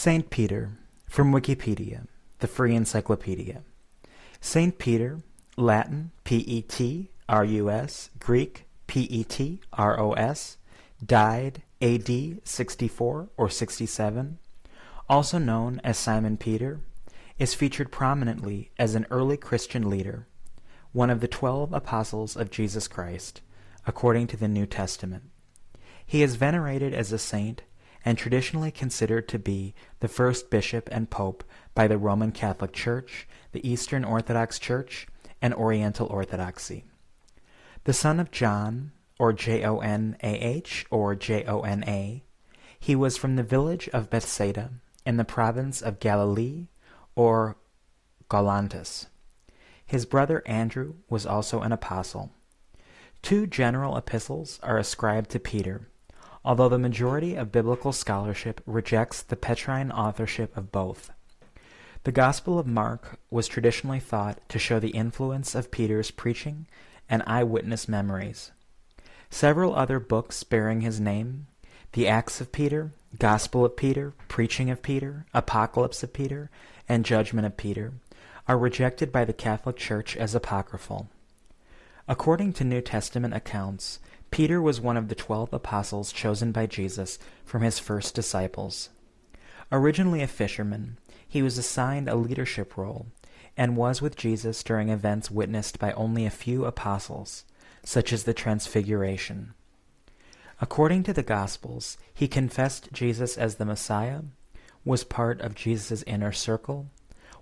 Saint Peter, from Wikipedia, the free encyclopedia. Saint Peter, Latin, Petrus, Greek, Petros, died AD 64 or 67, also known as Simon Peter, is featured prominently as an early Christian leader, one of the 12 apostles of Jesus Christ, according to the New Testament. He is venerated as a saint and traditionally considered to be the first bishop and pope by the Roman Catholic Church, the Eastern Orthodox Church, and Oriental Orthodoxy. The son of John, or Jonah, or Jona, he was from the village of Bethsaida in the province of Galilee, or Galantis. His brother Andrew was also an apostle. 2 general epistles are ascribed to Peter, although the majority of biblical scholarship rejects the Petrine authorship of both. The Gospel of Mark was traditionally thought to show the influence of Peter's preaching and eyewitness memories. Several other books bearing his name, the Acts of Peter, Gospel of Peter, Preaching of Peter, Apocalypse of Peter, and Judgment of Peter, are rejected by the Catholic Church as apocryphal. According to New Testament accounts, Peter was one of the 12 apostles chosen by Jesus from his first disciples. Originally a fisherman, he was assigned a leadership role and was with Jesus during events witnessed by only a few apostles, such as the Transfiguration. According to the Gospels, he confessed Jesus as the Messiah, was part of Jesus' inner circle,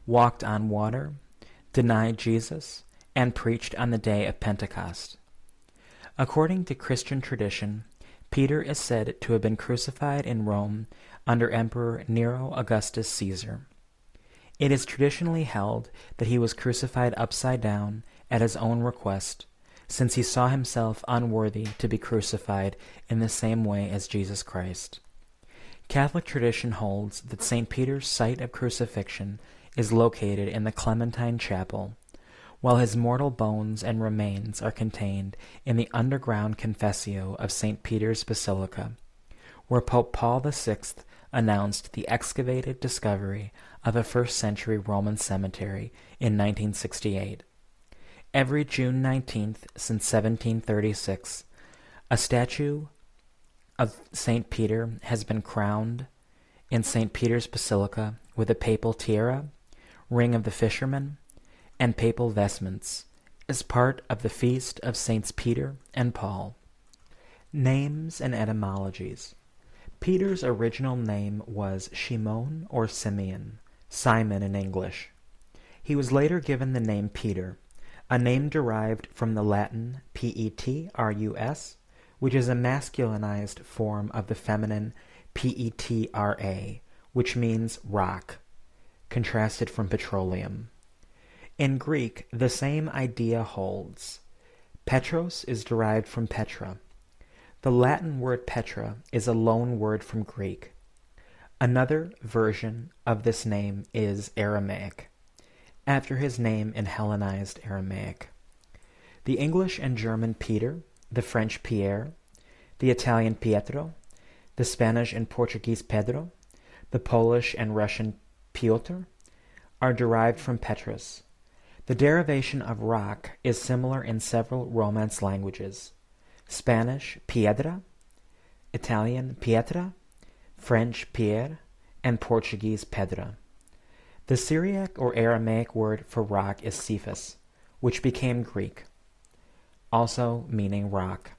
walked on water, denied Jesus, and preached on the day of Pentecost. According to Christian tradition, Peter is said to have been crucified in Rome under Emperor Nero Augustus Caesar. It is traditionally held that he was crucified upside down at his own request, since he saw himself unworthy to be crucified in the same way as Jesus Christ. Catholic tradition holds that St. Peter's site of crucifixion is located in the Clementine Chapel, while his mortal bones and remains are contained in the underground confessio of St. Peter's Basilica, where Pope Paul VI announced the excavated discovery of a first-century Roman cemetery in 1968. Every June 19th since 1736, a statue of St. Peter has been crowned in St. Peter's Basilica with a papal tiara, ring of the fisherman, and papal vestments as part of the feast of Saints Peter and Paul. Names and etymologies. Peter's original name was Shimon or Simeon, Simon in English. He was later given the name Peter, a name derived from the Latin Petrus, which is a masculinized form of the feminine Petra, which means rock, contrasted from petroleum. In Greek, the same idea holds. Petros is derived from Petra. The Latin word Petra is a loan word from Greek. Another version of this name is Aramaic, after his name in Hellenized Aramaic. The English and German Peter, the French Pierre, the Italian Pietro, the Spanish and Portuguese Pedro, the Polish and Russian Piotr, are derived from Petrus. The derivation of rock is similar in several Romance languages: Spanish piedra, Italian pietra, French pierre, and Portuguese pedra. The Syriac or Aramaic word for rock is Cephas, which became Greek, also meaning rock.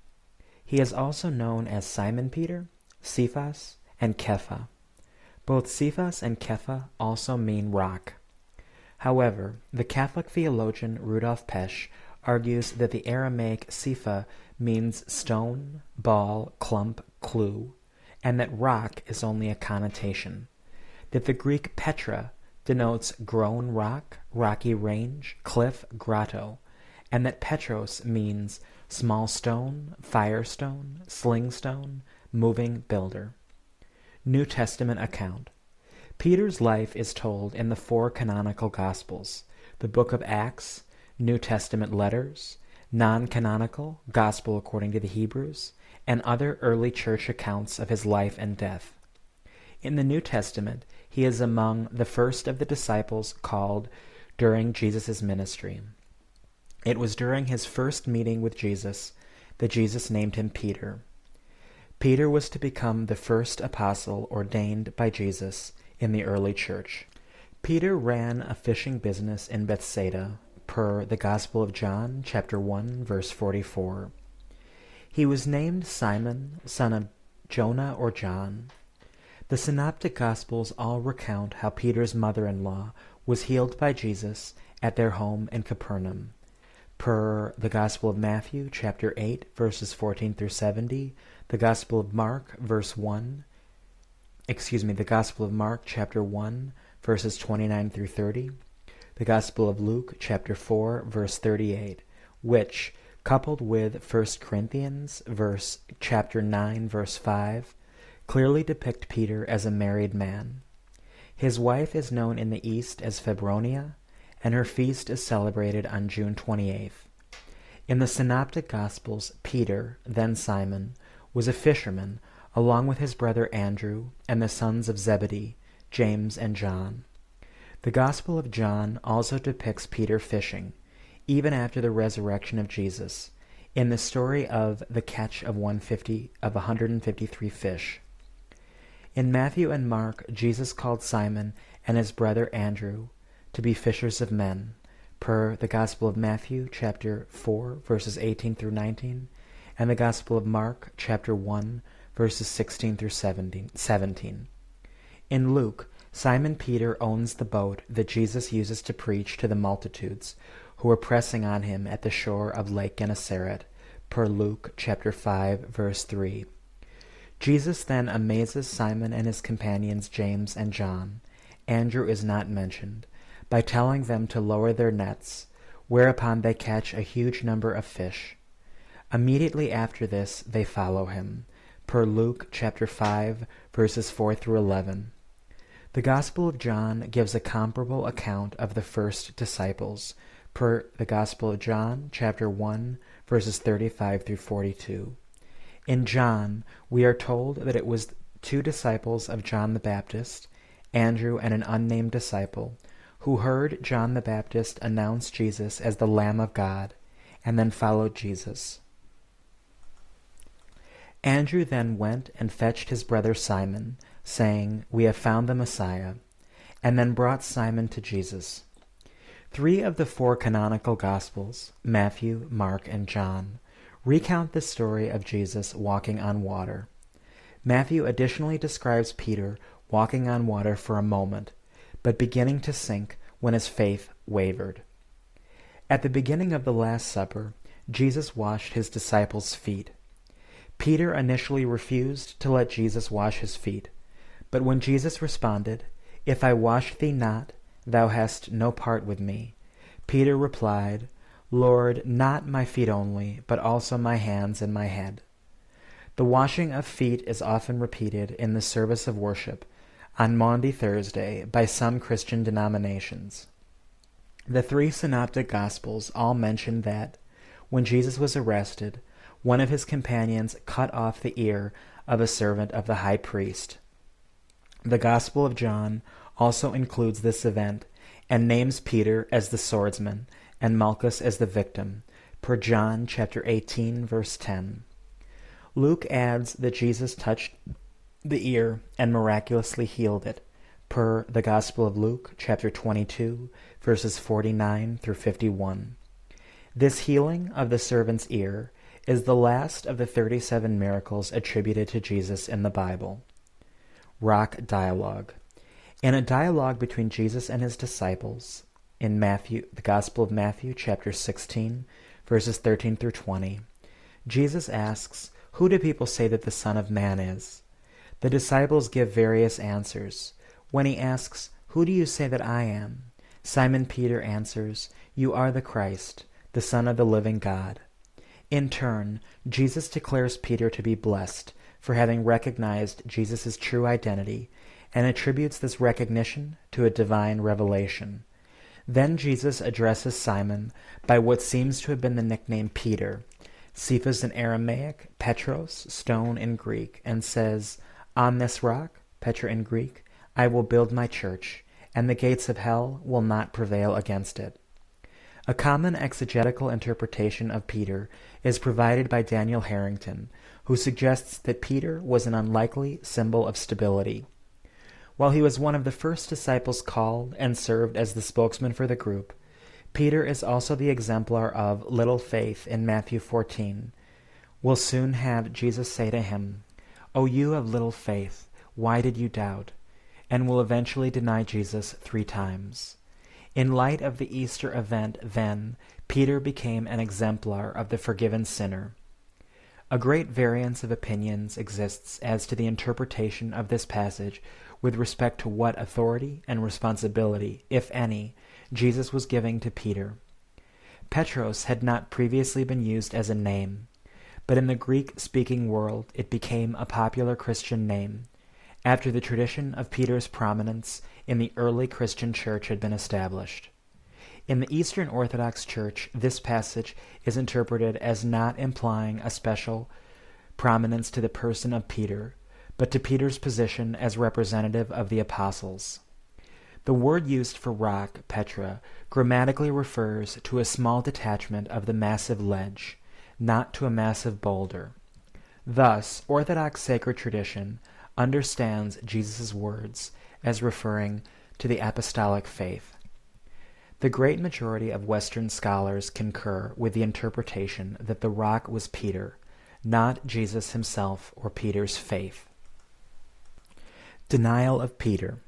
He is also known as Simon Peter, Cephas, and Kepha. Both Cephas and Kepha also mean rock. However, the Catholic theologian Rudolf Pesch argues that the Aramaic Cepha means stone, ball, clump, clue, and that rock is only a connotation, that the Greek Petra denotes grown rock, rocky range, cliff, grotto, and that Petros means small stone, firestone, slingstone, moving builder. New Testament account. Peter's life is told in the 4 canonical Gospels, the Book of Acts, New Testament letters, non-canonical, Gospel according to the Hebrews, and other early church accounts of his life and death. In the New Testament, He is among the first of the disciples called during Jesus' ministry. It was during his first meeting with Jesus that Jesus named him Peter. Peter was to become the first apostle ordained by Jesus in the early church. Peter ran a fishing business in Bethsaida, per the Gospel of John, chapter 1, verse 44. He was named Simon, son of Jonah or John. The Synoptic Gospels all recount how Peter's mother-in-law was healed by Jesus at their home in Capernaum, per the Gospel of Matthew, chapter 8, verses 14 through 70, the Gospel of Mark, the Gospel of Mark, chapter 1, verses 29 through 30, the Gospel of Luke, chapter 4, verse 38, which, coupled with 1 Corinthians, chapter 9, verse 5, clearly depict Peter as a married man. His wife is known in the East as Febronia, and her feast is celebrated on June 28th. In the Synoptic Gospels, Peter, then Simon, was a fisherman, along with his brother Andrew and the sons of Zebedee, James and John. The Gospel of John also depicts Peter fishing, even after the resurrection of Jesus, in the story of the catch of 153 fish. In Matthew and Mark, Jesus called Simon and his brother Andrew to be fishers of men, per the Gospel of Matthew, chapter 4, verses 18 through 19, and the Gospel of Mark, chapter 1, verses 16 through 17. In Luke, Simon Peter owns the boat that Jesus uses to preach to the multitudes who are pressing on him at the shore of Lake Gennesaret, per Luke, chapter 5, verse 3. Jesus then amazes Simon and his companions James and John, Andrew is not mentioned, by telling them to lower their nets, whereupon they catch a huge number of fish. Immediately after this they follow him, per Luke chapter 5, verses 4 through 11. The Gospel of John gives a comparable account of the first disciples, per the Gospel of John chapter 1, verses 35 through 42. In John, we are told that it was 2 disciples of John the Baptist, Andrew and an unnamed disciple, who heard John the Baptist announce Jesus as the Lamb of God, and then followed Jesus. Andrew then went and fetched his brother Simon, saying, "We have found the Messiah," and then brought Simon to Jesus. 3 of the 4 canonical Gospels, Matthew, Mark, and John, recount the story of Jesus walking on water. Matthew additionally describes Peter walking on water for a moment, but beginning to sink when his faith wavered. At the beginning of the Last Supper, Jesus washed his disciples' feet. Peter initially refused to let Jesus wash his feet, but when Jesus responded, "If I wash thee not, thou hast no part with me," Peter replied, "Lord, not my feet only, but also my hands and my head." The washing of feet is often repeated in the service of worship on Maundy Thursday by some Christian denominations. The 3 Synoptic Gospels all mention that, when Jesus was arrested, one of his companions cut off the ear of a servant of the high priest. The Gospel of John also includes this event and names Peter as the swordsman and Malchus as the victim, per John chapter 18, verse 10. Luke adds that Jesus touched the ear and miraculously healed it, per the Gospel of Luke chapter 22, verses 49 through 51. This healing of the servant's ear is the last of the 37 miracles attributed to Jesus in the Bible. Rock dialogue. In a dialogue between Jesus and his disciples, in the Gospel of Matthew, chapter 16, verses 13 through 20, Jesus asks, "Who do people say that the Son of Man is?" The disciples give various answers. When he asks, "Who do you say that I am?" Simon Peter answers, "You are the Christ, the Son of the living God." In turn, Jesus declares Peter to be blessed for having recognized Jesus' true identity and attributes this recognition to a divine revelation. Then Jesus addresses Simon by what seems to have been the nickname Peter, Cephas in Aramaic, Petros, stone in Greek, and says, "On this rock," Petra in Greek, I will build my church, and the gates of hell will not prevail against it. A common exegetical interpretation of Peter is provided by Daniel Harrington, who suggests that Peter was an unlikely symbol of stability. While he was one of the first disciples called and served as the spokesman for the group, Peter is also the exemplar of little faith in Matthew 14. We'll soon have Jesus say to him, "O you of little faith, why did you doubt?" and will eventually deny Jesus 3 times. In light of the Easter event then, Peter became an exemplar of the forgiven sinner. A great variance of opinions exists as to the interpretation of this passage with respect to what authority and responsibility, if any, Jesus was giving to Peter. Petros had not previously been used as a name, but in the Greek-speaking world it became a popular Christian name, after the tradition of Peter's prominence in the early Christian church had been established. In the Eastern Orthodox Church, this passage is interpreted as not implying a special prominence to the person of Peter, but to Peter's position as representative of the apostles. The word used for rock, Petra, grammatically refers to a small detachment of the massive ledge, not to a massive boulder. Thus, Orthodox sacred tradition understands Jesus' words as referring to the apostolic faith. The great majority of Western scholars concur with the interpretation that the rock was Peter, not Jesus himself or Peter's faith. Denial of Peter.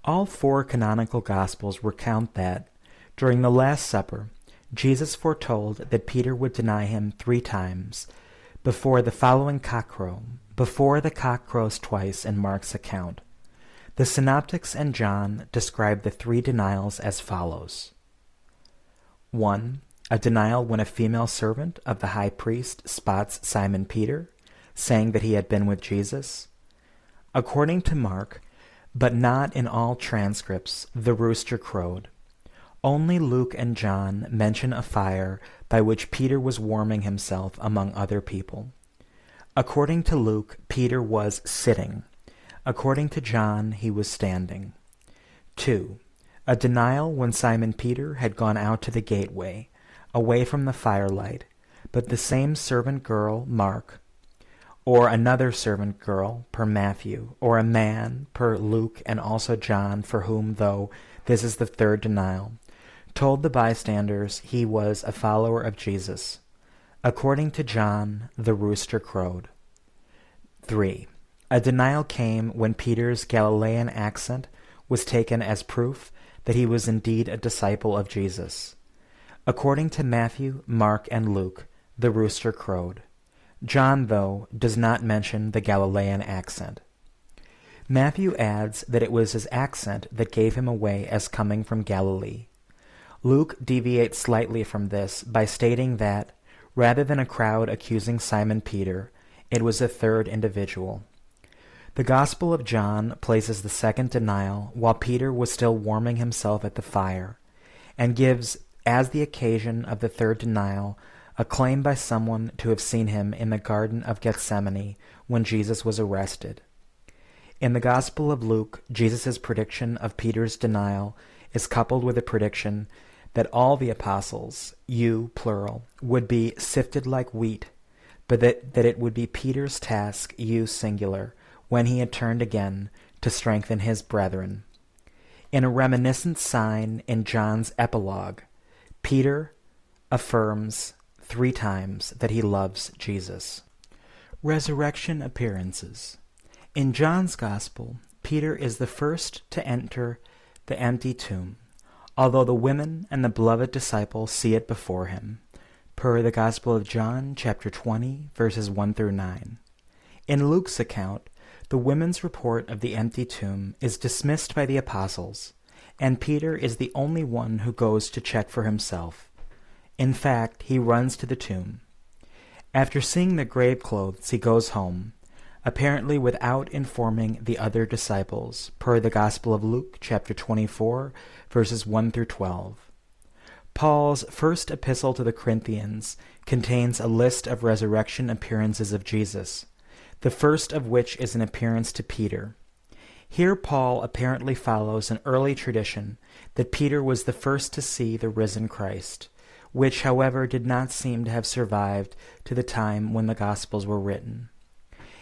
All 4 canonical Gospels recount that, during the Last Supper, Jesus foretold that Peter would deny him 3 times before the cock crows twice in Mark's account. The Synoptics and John describe the 3 denials as follows. 1. A denial when a female servant of the high priest spots Simon Peter, saying that he had been with Jesus. According to Mark, but not in all transcripts, the rooster crowed. Only Luke and John mention a fire by which Peter was warming himself among other people. According to Luke, Peter was sitting. According to John, he was standing. 2. A denial when Simon Peter had gone out to the gateway, away from the firelight, but the same servant girl, Mark, or another servant girl, per Matthew, or a man, per Luke and also John, for whom, though this is the 3rd denial, told the bystanders he was a follower of Jesus. According to John, the rooster crowed. 3. A denial came when Peter's Galilean accent was taken as proof that he was indeed a disciple of Jesus. According to Matthew, Mark, and Luke, the rooster crowed. John, though, does not mention the Galilean accent. Matthew adds that it was his accent that gave him away as coming from Galilee. Luke deviates slightly from this by stating that, rather than a crowd accusing Simon Peter, it was a 3rd individual. The Gospel of John places the 2nd denial while Peter was still warming himself at the fire, and gives, as the occasion of the 3rd denial, a claim by someone to have seen him in the Garden of Gethsemane when Jesus was arrested. In the Gospel of Luke, Jesus' prediction of Peter's denial is coupled with a prediction that all the apostles, you, plural, would be sifted like wheat, but that it would be Peter's task, you, singular, when he had turned again, to strengthen his brethren. In a reminiscent sign in John's epilogue, Peter affirms 3 times that he loves Jesus. Resurrection appearances. In John's Gospel, Peter is the first to enter the empty tomb, although the women and the beloved disciple see it before him, per the Gospel of John, chapter 20, verses 1 through 9. In Luke's account, the women's report of the empty tomb is dismissed by the apostles, and Peter is the only one who goes to check for himself. In fact, he runs to the tomb. After seeing the grave clothes, he goes home, apparently without informing the other disciples, per the Gospel of Luke, chapter 24, verses 1 through 12. Paul's first epistle to the Corinthians contains a list of resurrection appearances of Jesus, the first of which is an appearance to Peter. Here Paul apparently follows an early tradition that Peter was the first to see the risen Christ, which, however, did not seem to have survived to the time when the Gospels were written.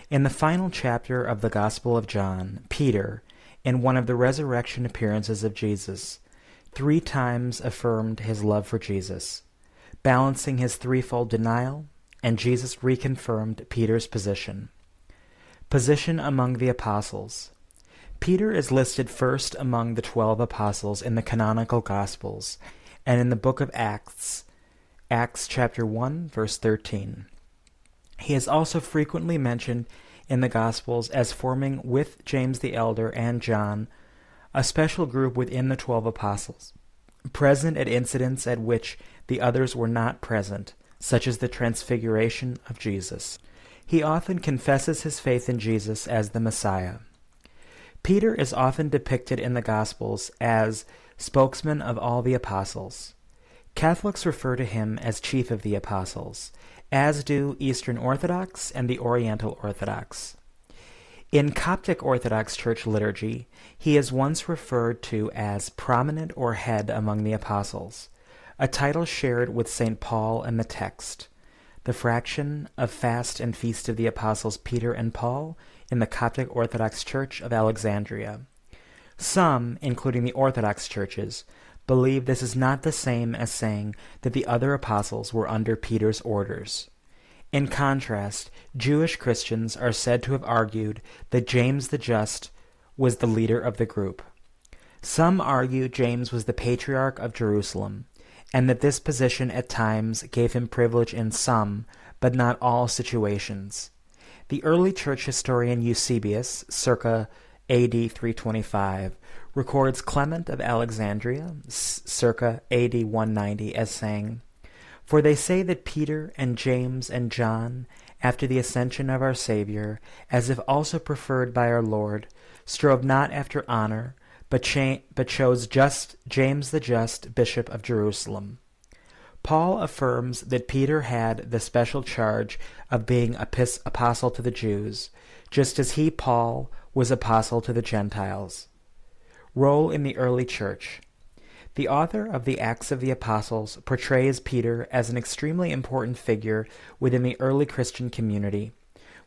In the final chapter of the Gospel of John, Peter, in one of the resurrection appearances of Jesus, 3 times affirmed his love for Jesus, balancing his threefold denial, and Jesus reconfirmed Peter's position. Position among the apostles. Peter is listed first among the 12 apostles in the canonical Gospels and in the book of Acts, Acts chapter 1, verse 13. He is also frequently mentioned in the Gospels as forming with James the Elder and John a special group within the 12 apostles, present at incidents at which the others were not present, such as the transfiguration of Jesus. He often confesses his faith in Jesus as the Messiah. Peter is often depicted in the Gospels as spokesman of all the apostles. Catholics refer to him as chief of the apostles, as do Eastern Orthodox and the Oriental Orthodox. In Coptic Orthodox Church liturgy, he is once referred to as prominent or head among the apostles, a title shared with St. Paul in the text, the fraction of fast and feast of the apostles Peter and Paul in the Coptic Orthodox Church of Alexandria. Some, including the Orthodox churches, believe this is not the same as saying that the other apostles were under Peter's orders. In contrast, Jewish Christians are said to have argued that James the Just was the leader of the group. Some argue James was the Patriarch of Jerusalem, and that this position at times gave him privilege in some, but not all situations. The early church historian Eusebius, circa AD 325, records Clement of Alexandria, circa AD 190, as saying, "For they say that Peter and James and John, after the ascension of our Savior, as if also preferred by our Lord, strove not after honor, but chose James the Just, Bishop of Jerusalem." Paul affirms that Peter had the special charge of being apostle to the Jews, just as he, Paul, was apostle to the Gentiles. Role in the early church. The author of the Acts of the Apostles portrays Peter as an extremely important figure within the early Christian community,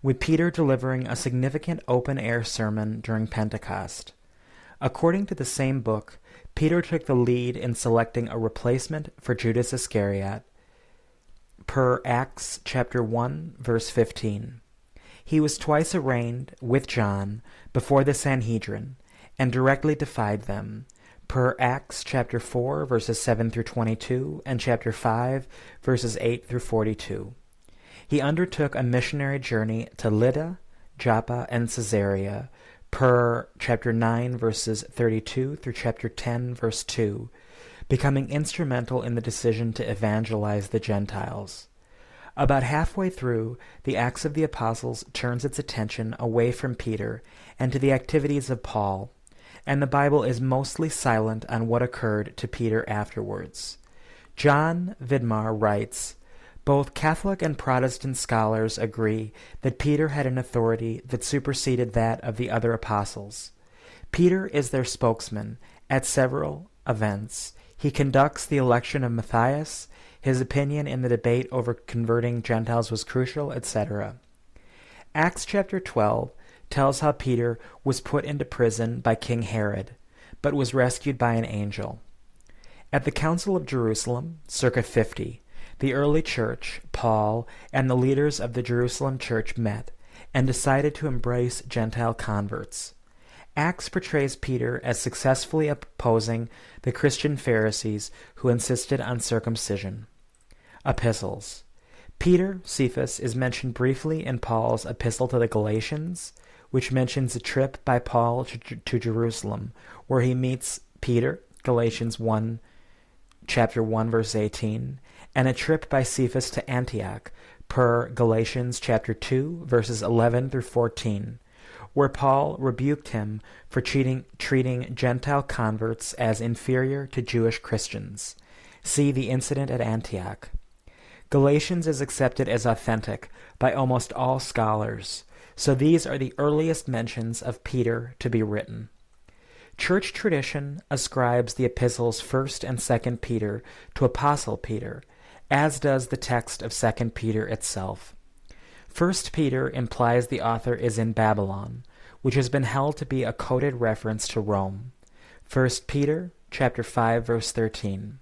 with Peter delivering a significant open-air sermon during Pentecost. According to the same book, Peter took the lead in selecting a replacement for Judas Iscariot, per Acts chapter 1, verse 15. He was twice arraigned, with John, before the Sanhedrin, and directly defied them, per Acts chapter 4, verses 7 through 22, and chapter 5, verses 8 through 42. He undertook a missionary journey to Lydda, Joppa, and Caesarea, per chapter 9, verses 32 through chapter 10, verse 2, becoming instrumental in the decision to evangelize the Gentiles. About halfway through, the Acts of the Apostles turns its attention away from Peter and to the activities of Paul, and the Bible is mostly silent on what occurred to Peter afterwards. John Vidmar writes, "Both Catholic and Protestant scholars agree that Peter had an authority that superseded that of the other apostles. Peter is their spokesman at several events. He conducts the election of Matthias, his opinion in the debate over converting Gentiles was crucial, etc." Acts chapter 12 tells how Peter was put into prison by King Herod, but was rescued by an angel. At the Council of Jerusalem, circa 50, the early church, Paul, and the leaders of the Jerusalem church met and decided to embrace Gentile converts. Acts portrays Peter as successfully opposing the Christian Pharisees who insisted on circumcision. Epistles. Peter, Cephas, is mentioned briefly in Paul's epistle to the Galatians, which mentions a trip by Paul to Jerusalem, where he meets Peter, Galatians 1, chapter 1, verse 18, and a trip by Cephas to Antioch, per Galatians chapter 2, verses 11 through 14, where Paul rebuked him for treating Gentile converts as inferior to Jewish Christians. See the incident at Antioch. Galatians is accepted as authentic by almost all scholars, So these are the earliest mentions of Peter to be written. Church tradition ascribes the epistles 1st and 2nd Peter to Apostle Peter, as does the text of 2nd Peter itself. 1st Peter implies the author is in Babylon, which has been held to be a coded reference to Rome. 1st Peter chapter 5 verse 13.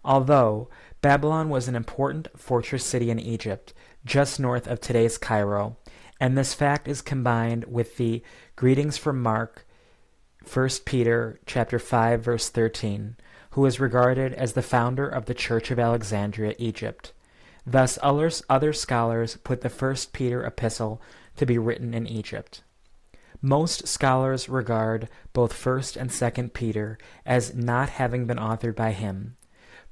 Although Babylon was an important fortress city in Egypt, just north of today's Cairo, and this fact is combined with the greetings from Mark, 1 Peter chapter 5 verse 13, who is regarded as the founder of the Church of Alexandria, Egypt. Thus other scholars put the 1 Peter epistle to be written in Egypt. Most scholars regard both 1st and 2nd Peter as not having been authored by him,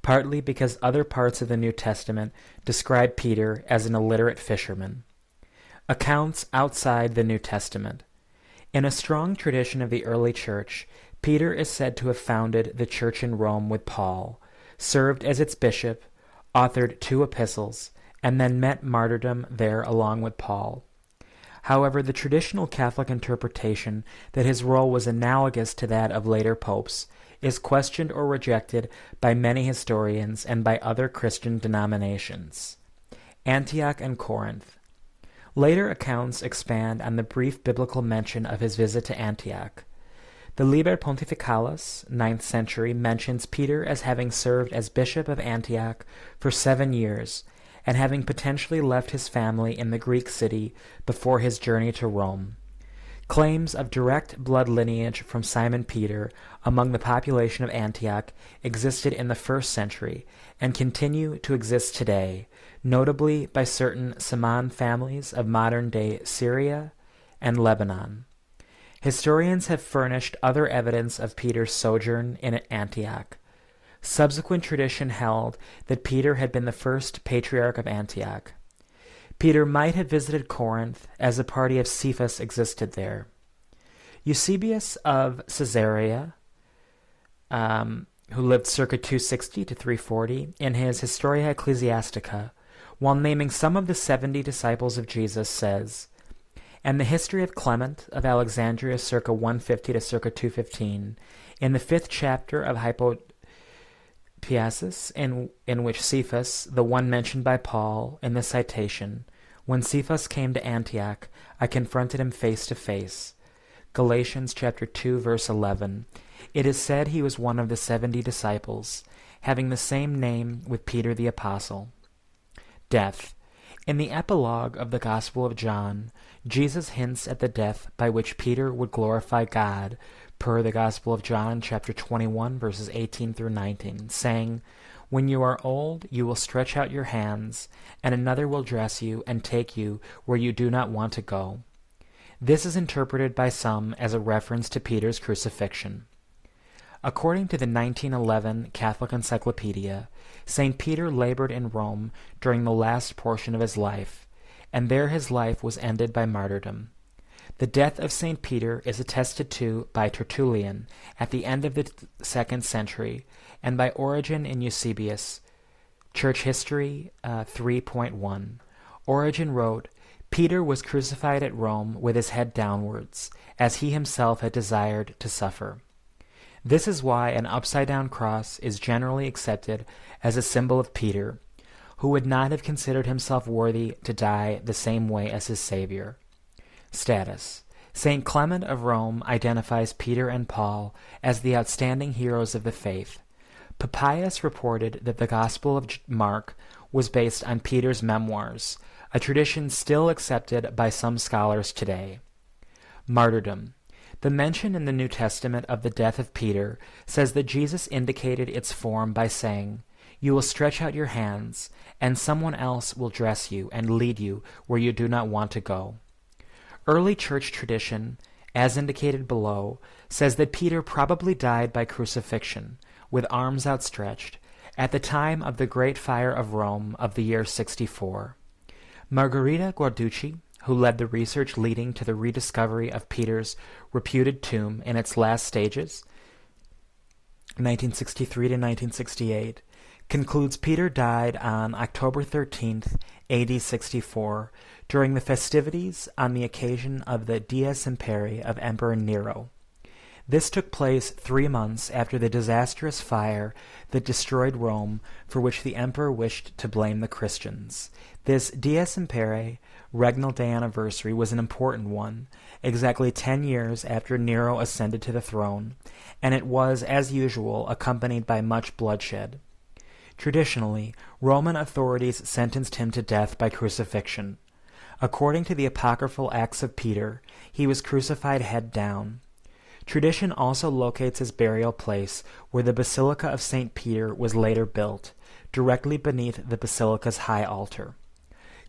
partly because other parts of the New Testament describe Peter as an illiterate fisherman. Accounts outside the New Testament. In a strong tradition of the early church, Peter is said to have founded the church in Rome with Paul, served as its bishop, authored 2 epistles, and then met martyrdom there along with Paul. However, the traditional Catholic interpretation that his role was analogous to that of later popes is questioned or rejected by many historians and by other Christian denominations. Antioch and Corinth. Later accounts expand on the brief biblical mention of his visit to Antioch. The Liber Pontificalis, 9th century, mentions Peter as having served as bishop of Antioch for 7 years, and having potentially left his family in the Greek city before his journey to Rome. Claims of direct blood lineage from Simon Peter among the population of Antioch existed in the 1st century and continue to exist today, notably by certain Saman families of modern-day Syria and Lebanon. Historians have furnished other evidence of Peter's sojourn in Antioch. Subsequent tradition held that Peter had been the first patriarch of Antioch. Peter might have visited Corinth, as a party of Cephas existed there. Eusebius of Caesarea, who lived circa 260 to 340, in his Historia Ecclesiastica, while naming some of the 70 disciples of Jesus, says, "And the history of Clement of Alexandria circa 150 to circa 215, in the 5th chapter of Hypopiasis, in which Cephas, the one mentioned by Paul in the citation, when Cephas came to Antioch, I confronted him face to face." Galatians chapter 2 verse 11. It is said he was one of the 70 disciples, having the same name with Peter the Apostle. Death. In the epilogue of the Gospel of John, Jesus hints at the death by which Peter would glorify God, per the Gospel of John, chapter 21, verses 18 through 19, saying, "When you are old, you will stretch out your hands, and another will dress you and take you where you do not want to go." This is interpreted by some as a reference to Peter's crucifixion. According to the 1911 Catholic Encyclopedia, St. Peter labored in Rome during the last portion of his life, and there his life was ended by martyrdom. The death of St. Peter is attested to by Tertullian at the end of the 2nd century and by Origen in Eusebius, Church History 3.1. Origen wrote, "Peter was crucified at Rome with his head downwards, as he himself had desired to suffer." This is why an upside-down cross is generally accepted as a symbol of Peter, who would not have considered himself worthy to die the same way as his Savior. Status. St. Clement of Rome identifies Peter and Paul as the outstanding heroes of the faith. Papias reported that the Gospel of Mark was based on Peter's memoirs, a tradition still accepted by some scholars today. Martyrdom. The mention in the New Testament of the death of Peter says that Jesus indicated its form by saying, "You will stretch out your hands, and someone else will dress you and lead you where you do not want to go." Early church tradition, as indicated below, says that Peter probably died by crucifixion, with arms outstretched, at the time of the Great Fire of Rome of the year 64. Margherita Guarducci, who led the research leading to the rediscovery of Peter's reputed tomb in its last stages, 1963 to 1968, concludes Peter died on October 13th, AD 64, during the festivities on the occasion of the Dies Imperii of Emperor Nero. This took place 3 months after the disastrous fire that destroyed Rome, for which the emperor wished to blame the Christians. This Dies Imperii regnal day anniversary was an important one, exactly 10 years after Nero ascended to the throne, and it was, as usual, accompanied by much bloodshed. Traditionally, Roman authorities sentenced him to death by crucifixion. According to the apocryphal Acts of Peter, he was crucified head down. Tradition also locates his burial place where the Basilica of St. Peter was later built, directly beneath the basilica's high altar.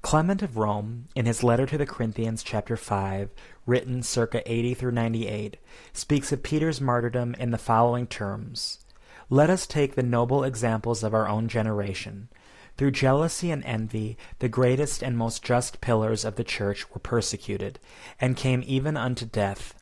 Clement of Rome, in his letter to the Corinthians, chapter 5, written circa 80 through 98, speaks of Peter's martyrdom in the following terms: "Let us take the noble examples of our own generation. Through jealousy and envy, the greatest and most just pillars of the church were persecuted, and came even unto death.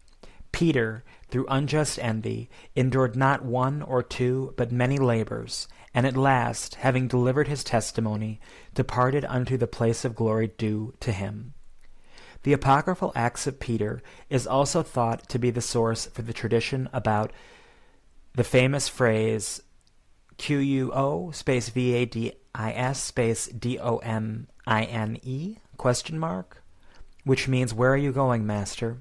Peter, through unjust envy, endured not 1 or 2, but many labors, and at last, having delivered his testimony, departed unto the place of glory due to him." The apocryphal Acts of Peter is also thought to be the source for the tradition about the famous phrase QUO space VADIS space DOMINE question mark, which means, "Where are you going, Master?"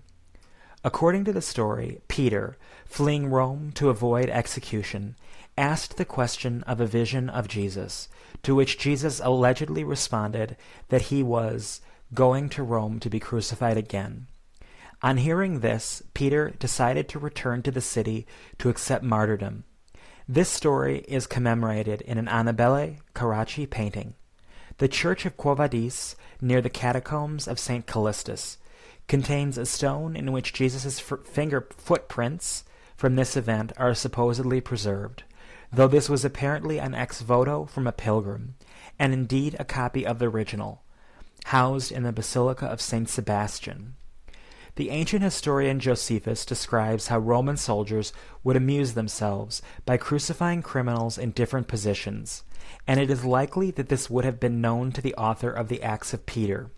According to the story, Peter, fleeing Rome to avoid execution, asked the question of a vision of Jesus, to which Jesus allegedly responded that he was going to Rome to be crucified again. On hearing this, Peter decided to return to the city to accept martyrdom. This story is commemorated in an Annibale Carracci painting. The church of Quo Vadis, near the catacombs of St. Callistus, contains a stone in which Jesus' footprints from this event are supposedly preserved, though this was apparently an ex voto from a pilgrim, and indeed a copy of the original, housed in the Basilica of St. Sebastian. The ancient historian Josephus describes how Roman soldiers would amuse themselves by crucifying criminals in different positions, and it is likely that this would have been known to the author of the Acts of Peter.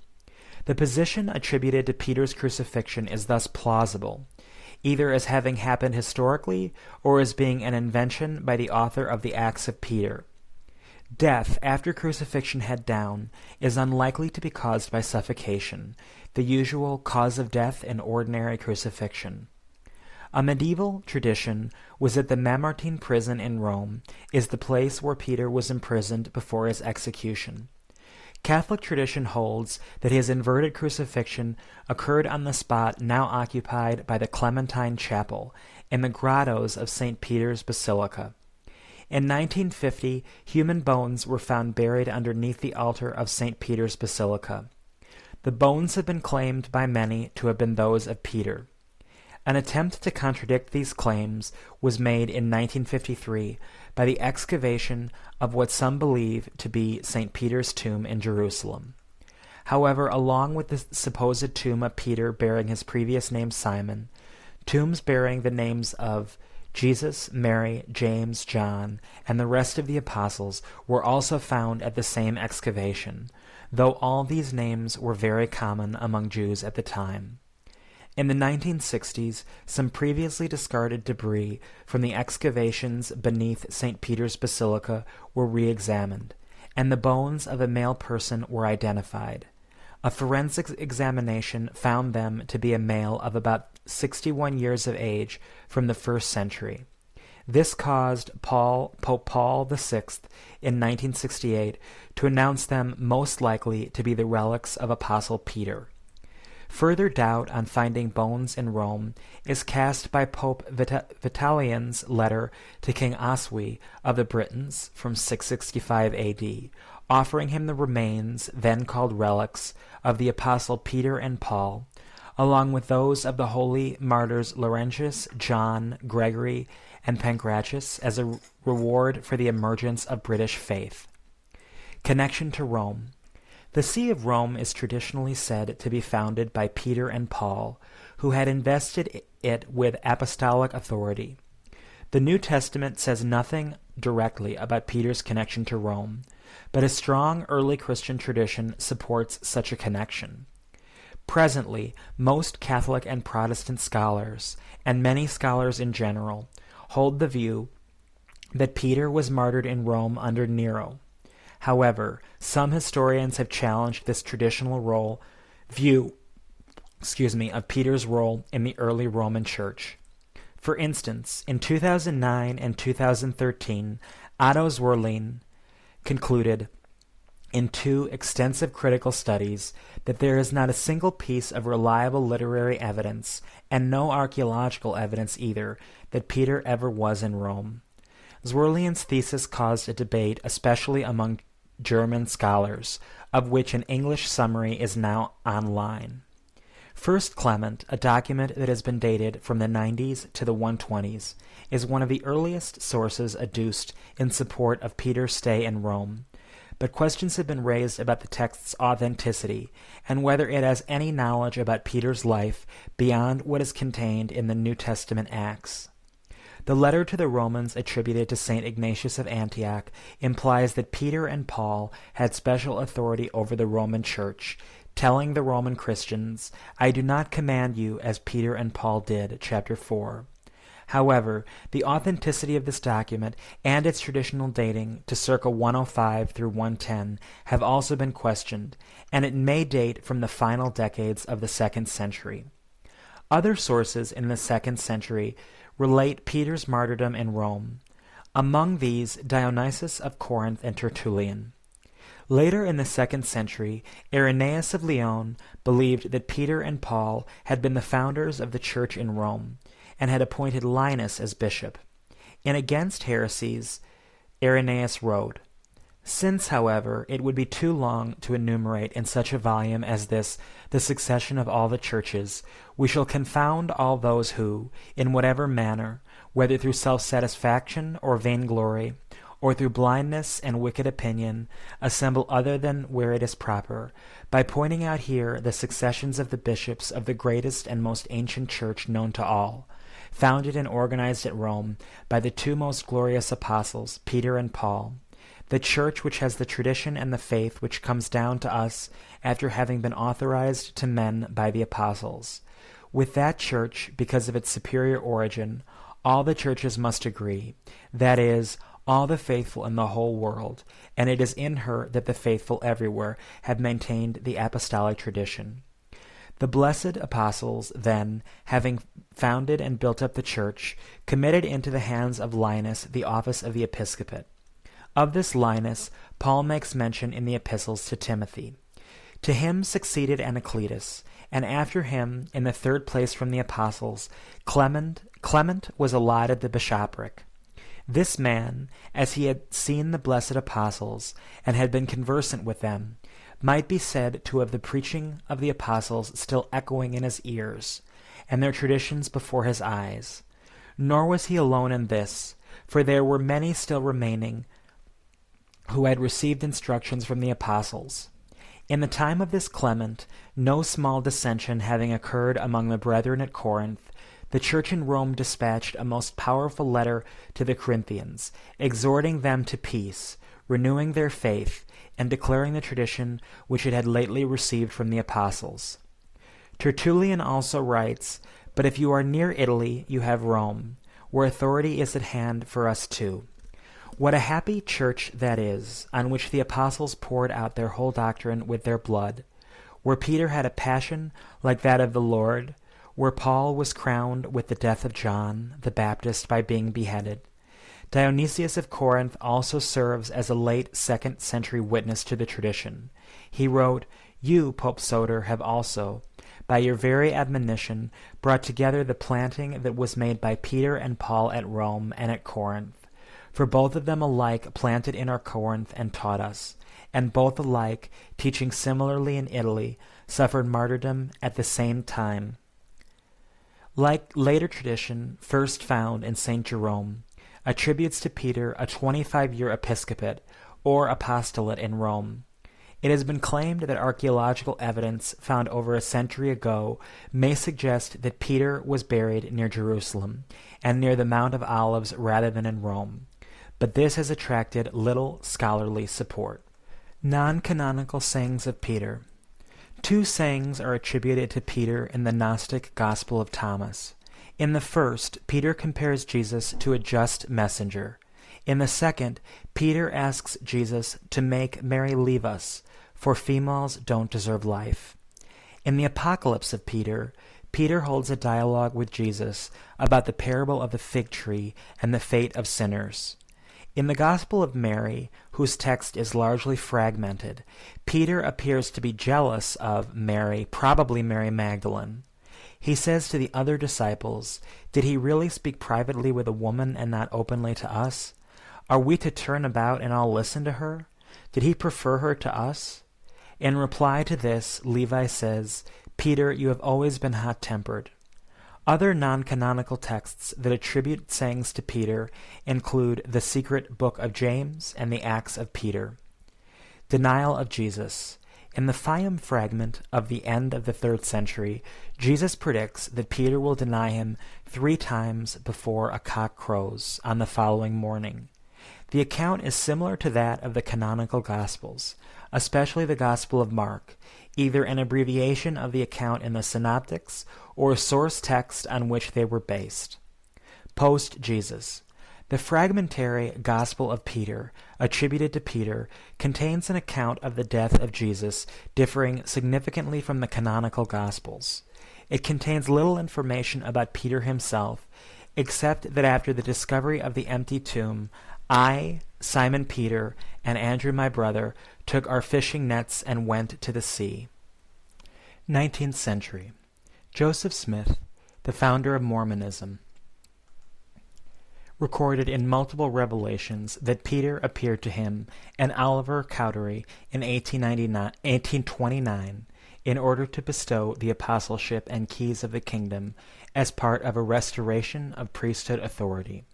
The position attributed to Peter's crucifixion is thus plausible, either as having happened historically or as being an invention by the author of the Acts of Peter. Death after crucifixion head down is unlikely to be caused by suffocation, the usual cause of death in ordinary crucifixion. A medieval tradition was that the Mamertine prison in Rome is the place where Peter was imprisoned before his execution. Catholic tradition holds that his inverted crucifixion occurred on the spot now occupied by the Clementine Chapel in the grottos of St. Peter's Basilica. In 1950, human bones were found buried underneath the altar of St. Peter's Basilica. The bones have been claimed by many to have been those of Peter. An attempt to contradict these claims was made in 1953 by the excavation of what some believe to be St. Peter's tomb in Jerusalem. However, along with the supposed tomb of Peter bearing his previous name Simon, tombs bearing the names of Jesus, Mary, James, John, and the rest of the apostles were also found at the same excavation, though all these names were very common among Jews at the time. In the 1960s, some previously discarded debris from the excavations beneath St. Peter's Basilica were re-examined, and the bones of a male person were identified. A forensic examination found them to be a male of about 61 years of age from the 1st century. This caused Pope Paul VI in 1968 to announce them most likely to be the relics of Apostle Peter. Further doubt on finding bones in Rome is cast by Pope Vitalian's letter to King Oswy of the Britons from 665 AD, offering him the remains, then called relics, of the Apostle Peter and Paul, along with those of the holy martyrs Laurentius, John, Gregory, and Pancratius as a reward for the emergence of British faith. Connection to Rome. The See of Rome is traditionally said to be founded by Peter and Paul, who had invested it with apostolic authority. The New Testament says nothing directly about Peter's connection to Rome, but a strong early Christian tradition supports such a connection. Presently, most Catholic and Protestant scholars, and many scholars in general, hold the view that Peter was martyred in Rome under Nero. However, some historians have challenged this traditional view of Peter's role in the early Roman Church. For instance, in 2009 and 2013, Otto Zwerlin concluded in two extensive critical studies that there is not a single piece of reliable literary evidence, and no archaeological evidence either, that Peter ever was in Rome. Zwerlin's thesis caused a debate, especially among German scholars, of which an English summary is now online. First Clement, a document that has been dated from the 90s to the 120s, is one of the earliest sources adduced in support of Peter's stay in Rome, but questions have been raised about the text's authenticity and whether it has any knowledge about Peter's life beyond what is contained in the New Testament Acts. The letter to the Romans attributed to St. Ignatius of Antioch implies that Peter and Paul had special authority over the Roman Church, telling the Roman Christians, "I do not command you as Peter and Paul did," chapter 4. However, the authenticity of this document and its traditional dating to circa 105 through 110 have also been questioned, and it may date from the final decades of the 2nd century. Other sources in the 2nd century relate Peter's martyrdom in Rome. Among these, Dionysius of Corinth and Tertullian. Later in the 2nd century, Irenaeus of Lyon believed that Peter and Paul had been the founders of the church in Rome, and had appointed Linus as bishop. In Against Heresies, Irenaeus wrote, "Since, however, it would be too long to enumerate in such a volume as this the succession of all the churches, we shall confound all those who, in whatever manner, whether through self-satisfaction or vainglory, or through blindness and wicked opinion, assemble other than where it is proper, by pointing out here the successions of the bishops of the greatest and most ancient church known to all, founded and organized at Rome by the two most glorious apostles, Peter and Paul, the church which has the tradition and the faith which comes down to us after having been authorized to men by the apostles. With that church, because of its superior origin, all the churches must agree, that is, all the faithful in the whole world, and it is in her that the faithful everywhere have maintained the apostolic tradition. The blessed apostles, then, having founded and built up the church, committed into the hands of Linus the office of the episcopate. Of this Linus, Paul makes mention in the epistles to Timothy. To him succeeded Anacletus, and after him, in the 3rd place from the apostles, Clement was allotted the bishopric. This man, as he had seen the blessed apostles, and had been conversant with them, might be said to have the preaching of the apostles still echoing in his ears, and their traditions before his eyes. Nor was he alone in this, for there were many still remaining who had received instructions from the apostles. In the time of this Clement, no small dissension having occurred among the brethren at Corinth, the church in Rome dispatched a most powerful letter to the Corinthians, exhorting them to peace, renewing their faith, and declaring the tradition which it had lately received from the apostles. Tertullian also writes, "But if you are near Italy, you have Rome, where authority is at hand for us too. What a happy church that is, on which the apostles poured out their whole doctrine with their blood, where Peter had a passion like that of the Lord, where Paul was crowned with the death of John the Baptist by being beheaded." Dionysius of Corinth also serves as a late 2nd century witness to the tradition. He wrote, "You, Pope Soter, have also, by your very admonition, brought together the planting that was made by Peter and Paul at Rome and at Corinth. For both of them alike planted in our Corinth and taught us, and both alike, teaching similarly in Italy, suffered martyrdom at the same time." Like later tradition, first found in St. Jerome, attributes to Peter a 25-year episcopate or apostolate in Rome. It has been claimed that archaeological evidence found over a century ago may suggest that Peter was buried near Jerusalem and near the Mount of Olives rather than in Rome. but this has attracted little scholarly support. Non-canonical sayings of Peter. 2 sayings are attributed to Peter in the Gnostic Gospel of Thomas. In the first, Peter compares Jesus to a just messenger. In the second, Peter asks Jesus to make Mary leave us, for females don't deserve life. In the Apocalypse of Peter, Peter holds a dialogue with Jesus about the parable of the fig tree and the fate of sinners. In the Gospel of Mary, whose text is largely fragmented, Peter appears to be jealous of Mary, probably Mary Magdalene. He says to the other disciples, "Did he really speak privately with a woman and not openly to us? Are we to turn about and all listen to her? Did he prefer her to us?" In reply to this, Levi says, "Peter, you have always been hot-tempered." Other non-canonical texts that attribute sayings to Peter include the secret book of James and the Acts of Peter. Denial of Jesus. In the Phiam fragment of the end of the 3rd century, Jesus predicts that Peter will deny him 3 times before a cock crows on the following morning. The account is similar to that of the canonical Gospels, especially the Gospel of Mark, either an abbreviation of the account in the Synoptics or a source text on which they were based. Post-Jesus. The fragmentary Gospel of Peter, attributed to Peter, contains an account of the death of Jesus differing significantly from the canonical Gospels. It contains little information about Peter himself, except that after the discovery of the empty tomb, I, Simon Peter, and Andrew my brother took our fishing nets and went to the sea. 19th century. Joseph Smith, the founder of Mormonism, recorded in multiple revelations that Peter appeared to him and Oliver Cowdery in 1829 in order to bestow the apostleship and keys of the kingdom as part of a restoration of priesthood authority.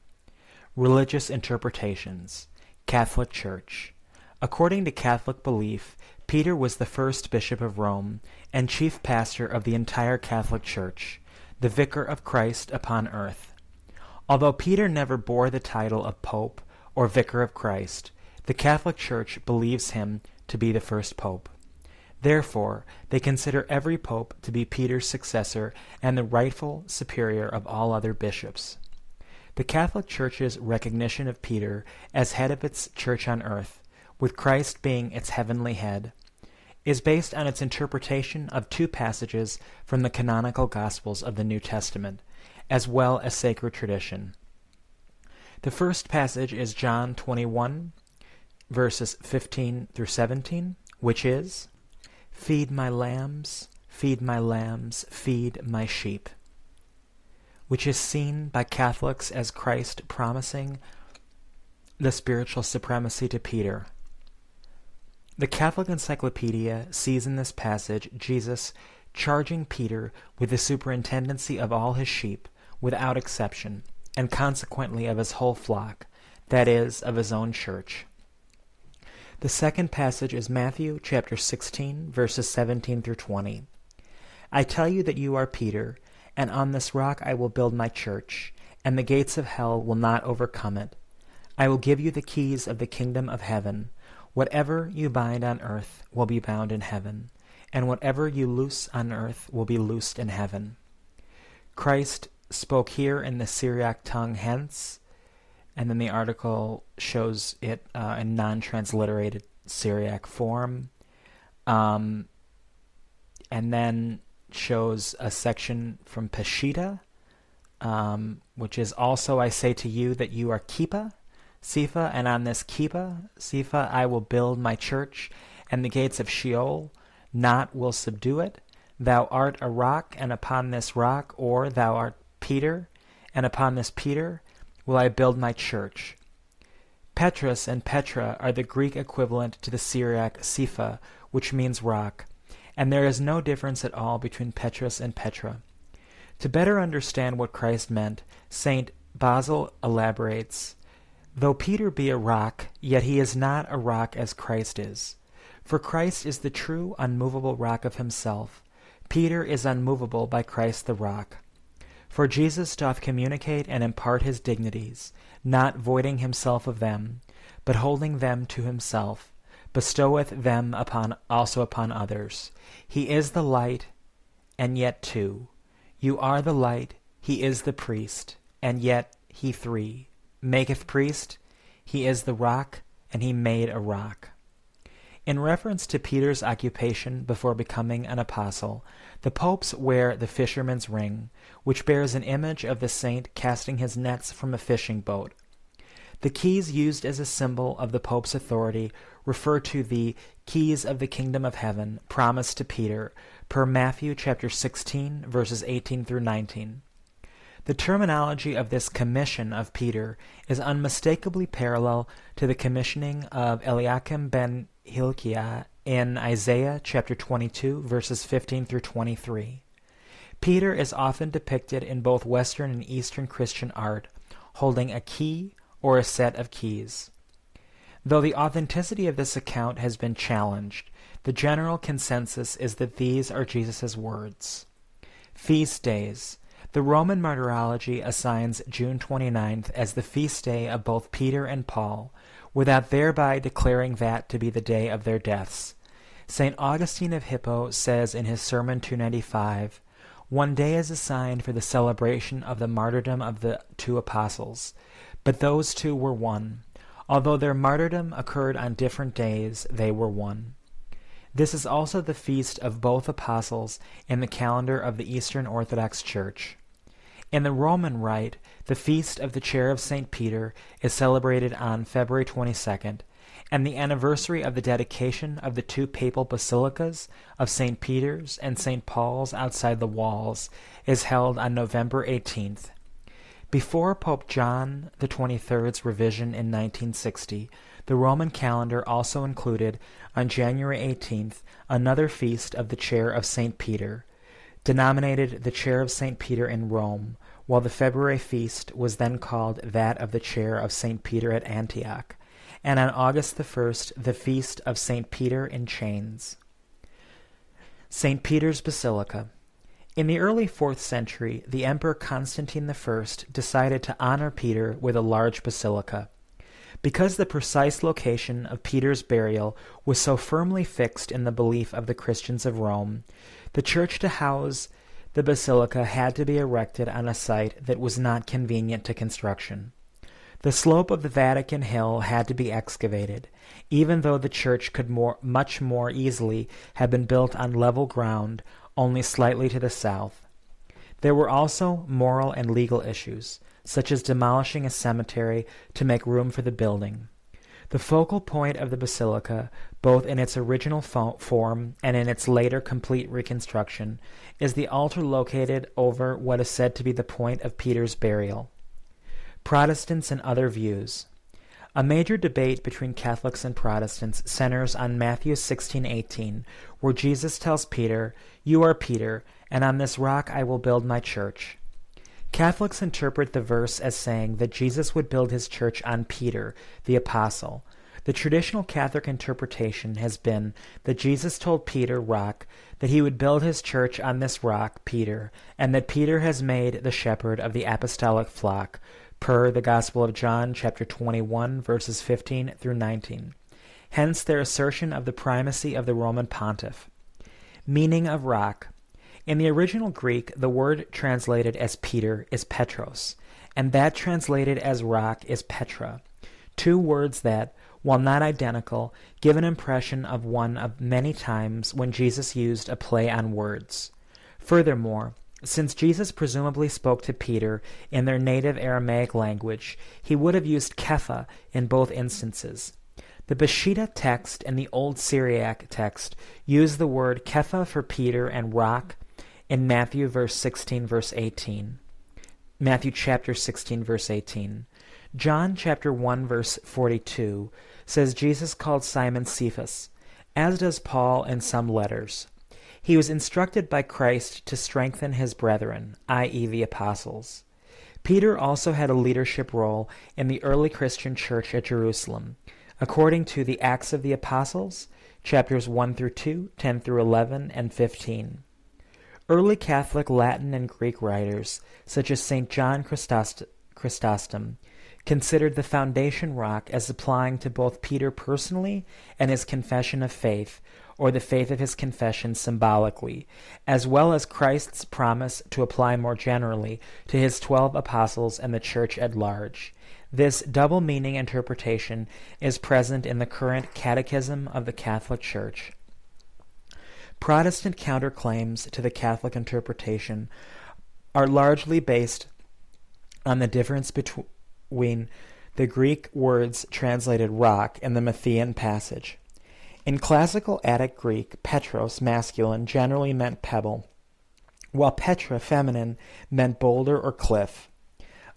Religious interpretations. Catholic Church. According to Catholic belief, Peter was the first bishop of Rome and chief pastor of the entire Catholic Church, the vicar of Christ upon earth. Although Peter never bore the title of Pope or Vicar of Christ, the Catholic Church believes him to be the first pope. Therefore, they consider every pope to be Peter's successor and the rightful superior of all other bishops. The Catholic Church's recognition of Peter as head of its church on earth, with Christ being its heavenly head, is based on its interpretation of 2 passages from the canonical Gospels of the New Testament, as well as sacred tradition. The first passage is John 21, verses 15 through 17, which is, feed my lambs, feed my sheep," which is seen by Catholics as Christ promising the spiritual supremacy to Peter. The Catholic Encyclopedia sees in this passage Jesus charging Peter with the superintendency of all his sheep, without exception, and consequently of his whole flock, that is, of his own church. The second passage is Matthew chapter 16, verses 17 through 20. "I tell you that you are Peter, and on this rock I will build my church, and the gates of hell will not overcome it. I will give you the keys of the kingdom of heaven. Whatever you bind on earth will be bound in heaven, and whatever you loose on earth will be loosed in heaven." Christ spoke here in the Syriac tongue hence, and then the article shows it in non-transliterated Syriac form, and then shows a section from Peshitta, which is also, "I say to you that you are Sifa, and on this Sifa, I will build my church, and the gates of Sheol not will subdue it. Thou art a rock, and upon this rock, or thou art Peter, and upon this Peter will I build my church." Petrus and Petra are the Greek equivalent to the Syriac Sifa, which means rock, and there is no difference at all between Petrus and Petra. To better understand what Christ meant, St. Basil elaborates, "Though Peter be a rock, yet he is not a rock as Christ is. For Christ is the true unmovable rock of himself. Peter is unmovable by Christ the rock. For Jesus doth communicate and impart his dignities, not voiding himself of them, but holding them to himself, bestoweth them also upon others. He is the light, and yet two. You are the light, he is the priest, and yet he three. Maketh priest, he is the rock, and he made a rock. In reference to Peter's occupation before becoming an apostle, the popes wear the fisherman's ring, which bears an image of the saint casting his nets from a fishing boat. The keys used as a symbol of the pope's authority refer to the keys of the kingdom of heaven promised to Peter, per Matthew chapter 16, verses 18 through 19. The terminology of this commission of Peter is unmistakably parallel to the commissioning of Eliakim ben Hilkiah in Isaiah chapter 22, verses 15 through 23. Peter is often depicted in both Western and Eastern Christian art, holding a key or a set of keys. Though the authenticity of this account has been challenged, the general consensus is that these are Jesus' words. Feast days. The Roman martyrology assigns June 29th as the feast day of both Peter and Paul, without thereby declaring that to be the day of their deaths. St. Augustine of Hippo says in his Sermon 295, "One day is assigned for the celebration of the martyrdom of the two apostles, but those two were one. Although their martyrdom occurred on different days, they were one." This is also the feast of both apostles in the calendar of the Eastern Orthodox Church. In the Roman Rite, the feast of the Chair of St. Peter is celebrated on February 22nd, and the anniversary of the dedication of the two papal basilicas of St. Peter's and St. Paul's outside the walls is held on November 18th. Before Pope John XXIII's revision in 1960, the Roman calendar also included, on January 18th, another feast of the Chair of St. Peter, denominated the Chair of St. Peter in Rome, while the February feast was then called that of the Chair of St. Peter at Antioch, and on August the 1st, the Feast of St. Peter in Chains. St. Peter's Basilica. In the early 4th century, the Emperor Constantine I decided to honor Peter with a large basilica. Because the precise location of Peter's burial was so firmly fixed in the belief of the Christians of Rome, the church to house the basilica had to be erected on a site that was not convenient to construction. The slope of the Vatican Hill had to be excavated, even though the church could much more easily have been built on level ground, only slightly to the south. There were also moral and legal issues, such as demolishing a cemetery to make room for the building. The focal point of the basilica, both in its original form and in its later complete reconstruction, is the altar located over what is said to be the point of Peter's burial. Protestants and other views. A major debate between Catholics and Protestants centers on Matthew 16:18, where Jesus tells Peter, "You are Peter, and on this rock I will build my church." Catholics interpret the verse as saying that Jesus would build his church on Peter, the apostle. The traditional Catholic interpretation has been that Jesus told Peter, rock, that he would build his church on this rock, Peter, and that Peter has made the shepherd of the apostolic flock, per the Gospel of John, chapter 21, verses 15 through 19. Hence their assertion of the primacy of the Roman pontiff. Meaning of rock. In the original Greek, the word translated as Peter is Petros, and that translated as rock is Petra, two words that, while not identical, give an impression of one of many times when Jesus used a play on words. Furthermore, since Jesus presumably spoke to Peter in their native Aramaic language, he would have used Kepha in both instances. The Peshitta text and the Old Syriac text use the word Kepha for Peter and rock in Matthew chapter 16, verse 18. John chapter 1, verse 42 says Jesus called Simon Cephas, as does Paul in some letters. He was instructed by Christ to strengthen his brethren, i.e. the apostles. Peter also had a leadership role in the early Christian church at Jerusalem, according to the Acts of the Apostles, chapters 1 through 2, 10 through 11, and 15. Early Catholic Latin and Greek writers, such as St. John Chrysostom, considered the foundation rock as applying to both Peter personally and his confession of faith, or the faith of his confession symbolically, as well as Christ's promise to apply more generally to his 12 apostles and the Church at large. This double-meaning interpretation is present in the current Catechism of the Catholic Church. Protestant counterclaims to the Catholic interpretation are largely based on the difference between the Greek words translated rock in the Matthean passage. In classical Attic Greek, Petros, masculine, generally meant pebble, while Petra, feminine, meant boulder or cliff.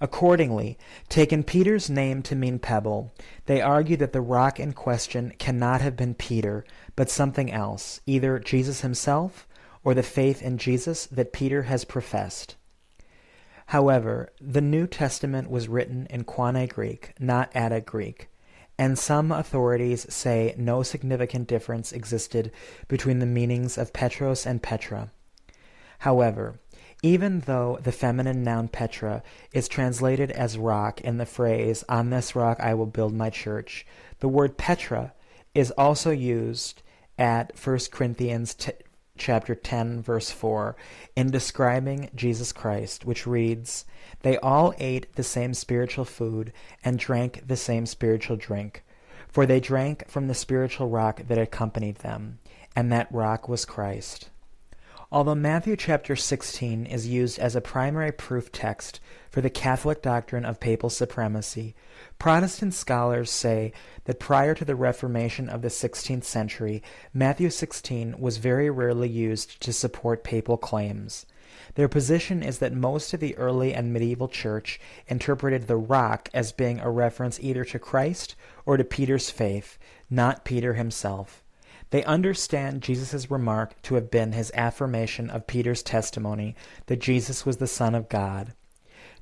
Accordingly, taking Peter's name to mean pebble, they argue that the rock in question cannot have been Peter, but something else, either Jesus himself or the faith in Jesus that Peter has professed. However, the New Testament was written in Koine Greek, not Attic Greek, and some authorities say no significant difference existed between the meanings of Petros and Petra. However, even though the feminine noun Petra is translated as rock in the phrase, "On this rock I will build my church," the word Petra is also used at 1 Corinthians chapter 10, verse 4, in describing Jesus Christ, which reads, "They all ate the same spiritual food and drank the same spiritual drink, for they drank from the spiritual rock that accompanied them, and that rock was Christ." Although Matthew chapter 16 is used as a primary proof text for the Catholic doctrine of papal supremacy, Protestant scholars say that prior to the Reformation of the 16th century, Matthew 16 was very rarely used to support papal claims. Their position is that most of the early and medieval church interpreted the rock as being a reference either to Christ or to Peter's faith, not Peter himself. They understand Jesus' remark to have been his affirmation of Peter's testimony that Jesus was the Son of God.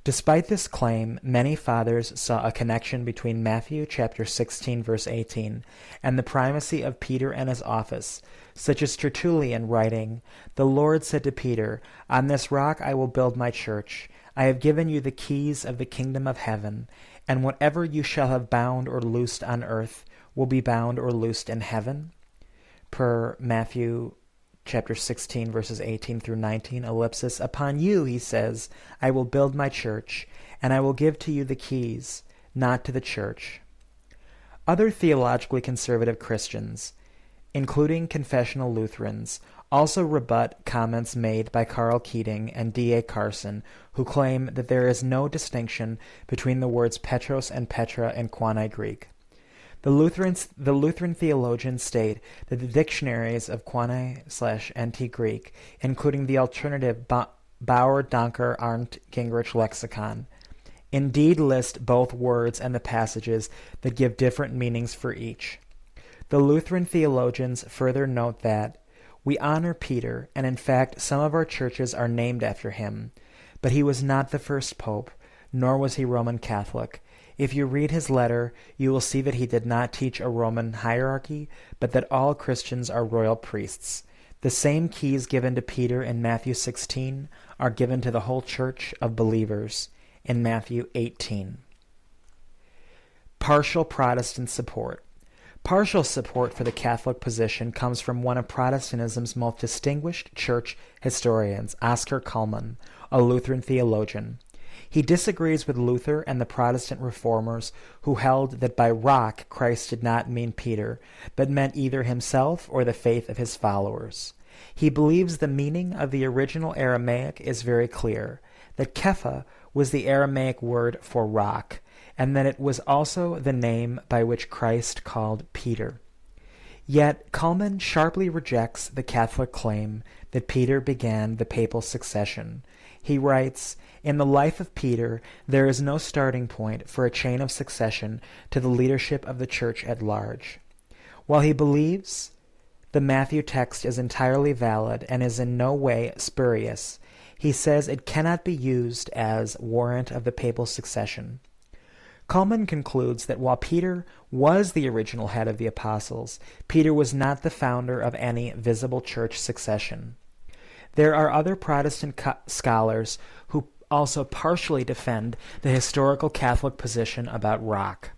Despite this claim, many fathers saw a connection between Matthew chapter 16 verse 18 and the primacy of Peter and his office, such as Tertullian writing, "The Lord said to Peter, 'On this rock I will build my church. I have given you the keys of the kingdom of heaven, and whatever you shall have bound or loosed on earth will be bound or loosed in heaven.'" Per Matthew chapter 16, verses 18 through 19, ellipsis, "Upon you," he says, "I will build my church, and I will give to you the keys, not to the church." Other theologically conservative Christians, including confessional Lutherans, also rebut comments made by Karl Keating and D.A. Carson, who claim that there is no distinction between the words Petros and Petra in Koine Greek. The Lutheran theologians state that the dictionaries of Koine/NT Greek, including the alternative Bauer-Donker-Arndt Gingrich lexicon, indeed list both words and the passages that give different meanings for each. The Lutheran theologians further note that, "We honor Peter, and in fact some of our churches are named after him, but he was not the first pope, nor was he Roman Catholic. If you read his letter, you will see that he did not teach a Roman hierarchy, but that all Christians are royal priests. The same keys given to Peter in Matthew 16 are given to the whole church of believers in Matthew 18. Partial Protestant support. Partial support for the Catholic position comes from one of Protestantism's most distinguished church historians, Oscar Cullmann, a Lutheran theologian. He disagrees with Luther and the Protestant reformers who held that by rock Christ did not mean Peter, but meant either himself or the faith of his followers. He believes the meaning of the original Aramaic is very clear, that Kepha was the Aramaic word for rock, and that it was also the name by which Christ called Peter. Yet Cullmann sharply rejects the Catholic claim that Peter began the papal succession. He writes, "In the life of Peter, there is no starting point for a chain of succession to the leadership of the Church at large." While he believes the Matthew text is entirely valid and is in no way spurious, he says it cannot be used as warrant of the papal succession. Cullmann concludes that while Peter was the original head of the apostles, Peter was not the founder of any visible church succession. There are other Protestant scholars who also partially defend the historical Catholic position about rock.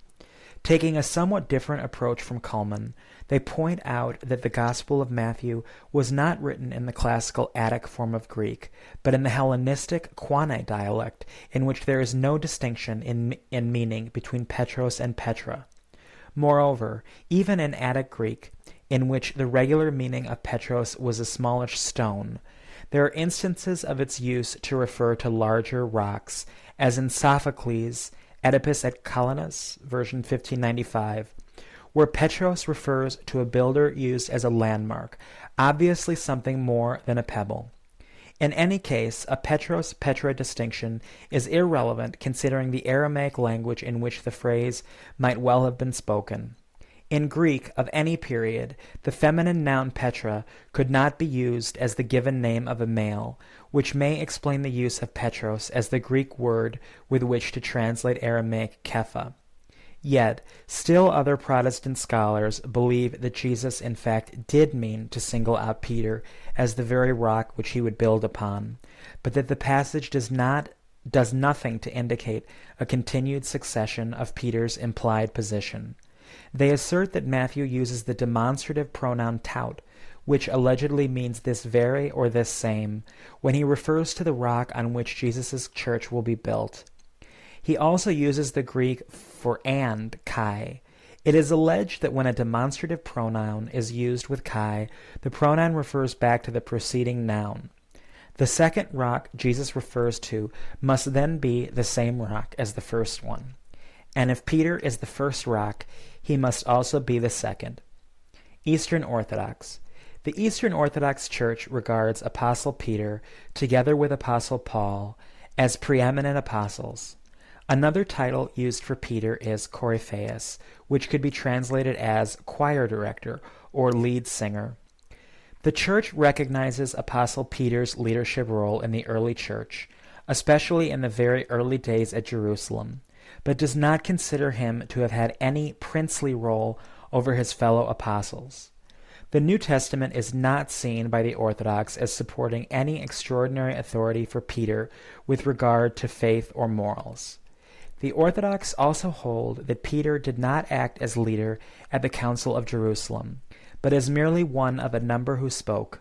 Taking a somewhat different approach from Cullmann, they point out that the Gospel of Matthew was not written in the classical Attic form of Greek, but in the Hellenistic Koine dialect, in which there is no distinction in meaning between Petros and Petra. Moreover, even in Attic Greek, in which the regular meaning of Petros was a smallish stone, there are instances of its use to refer to larger rocks, as in Sophocles' Oedipus at Colonus, version 1595, where Petros refers to a builder used as a landmark, obviously something more than a pebble. In any case, a Petros-Petra distinction is irrelevant considering the Aramaic language in which the phrase might well have been spoken. In Greek of any period, the feminine noun Petra could not be used as the given name of a male, which may explain the use of Petros as the Greek word with which to translate Aramaic Kepha. Yet, still other Protestant scholars believe that Jesus in fact did mean to single out Peter as the very rock which he would build upon, but that the passage does nothing to indicate a continued succession of Peter's implied position. They assert that Matthew uses the demonstrative pronoun tout, which allegedly means this very or this same, when he refers to the rock on which Jesus' church will be built. He also uses the Greek for and, kai. It is alleged that when a demonstrative pronoun is used with kai, the pronoun refers back to the preceding noun. The second rock Jesus refers to must then be the same rock as the first one. And if Peter is the first rock, he must also be the second. Eastern Orthodox. The Eastern Orthodox Church regards Apostle Peter, together with Apostle Paul, as preeminent apostles. Another title used for Peter is Koryphaeus, which could be translated as choir director or lead singer. The Church recognizes Apostle Peter's leadership role in the early Church, especially in the very early days at Jerusalem, but does not consider him to have had any princely role over his fellow apostles. The New Testament is not seen by the Orthodox as supporting any extraordinary authority for Peter with regard to faith or morals. The Orthodox also hold that Peter did not act as leader at the Council of Jerusalem, but as merely one of a number who spoke.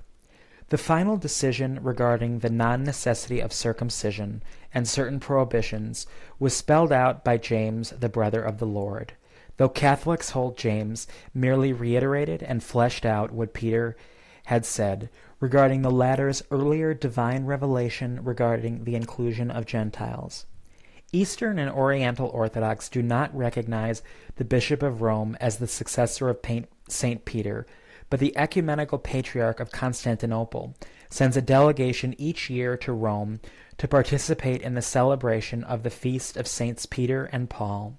The final decision regarding the non-necessity of circumcision and certain prohibitions was spelled out by James, the brother of the Lord, though Catholics hold James merely reiterated and fleshed out what Peter had said regarding the latter's earlier divine revelation regarding the inclusion of Gentiles. Eastern and Oriental Orthodox do not recognize the Bishop of Rome as the successor of St. Peter, but the Ecumenical Patriarch of Constantinople sends a delegation each year to Rome to participate in the celebration of the feast of Saints Peter and Paul.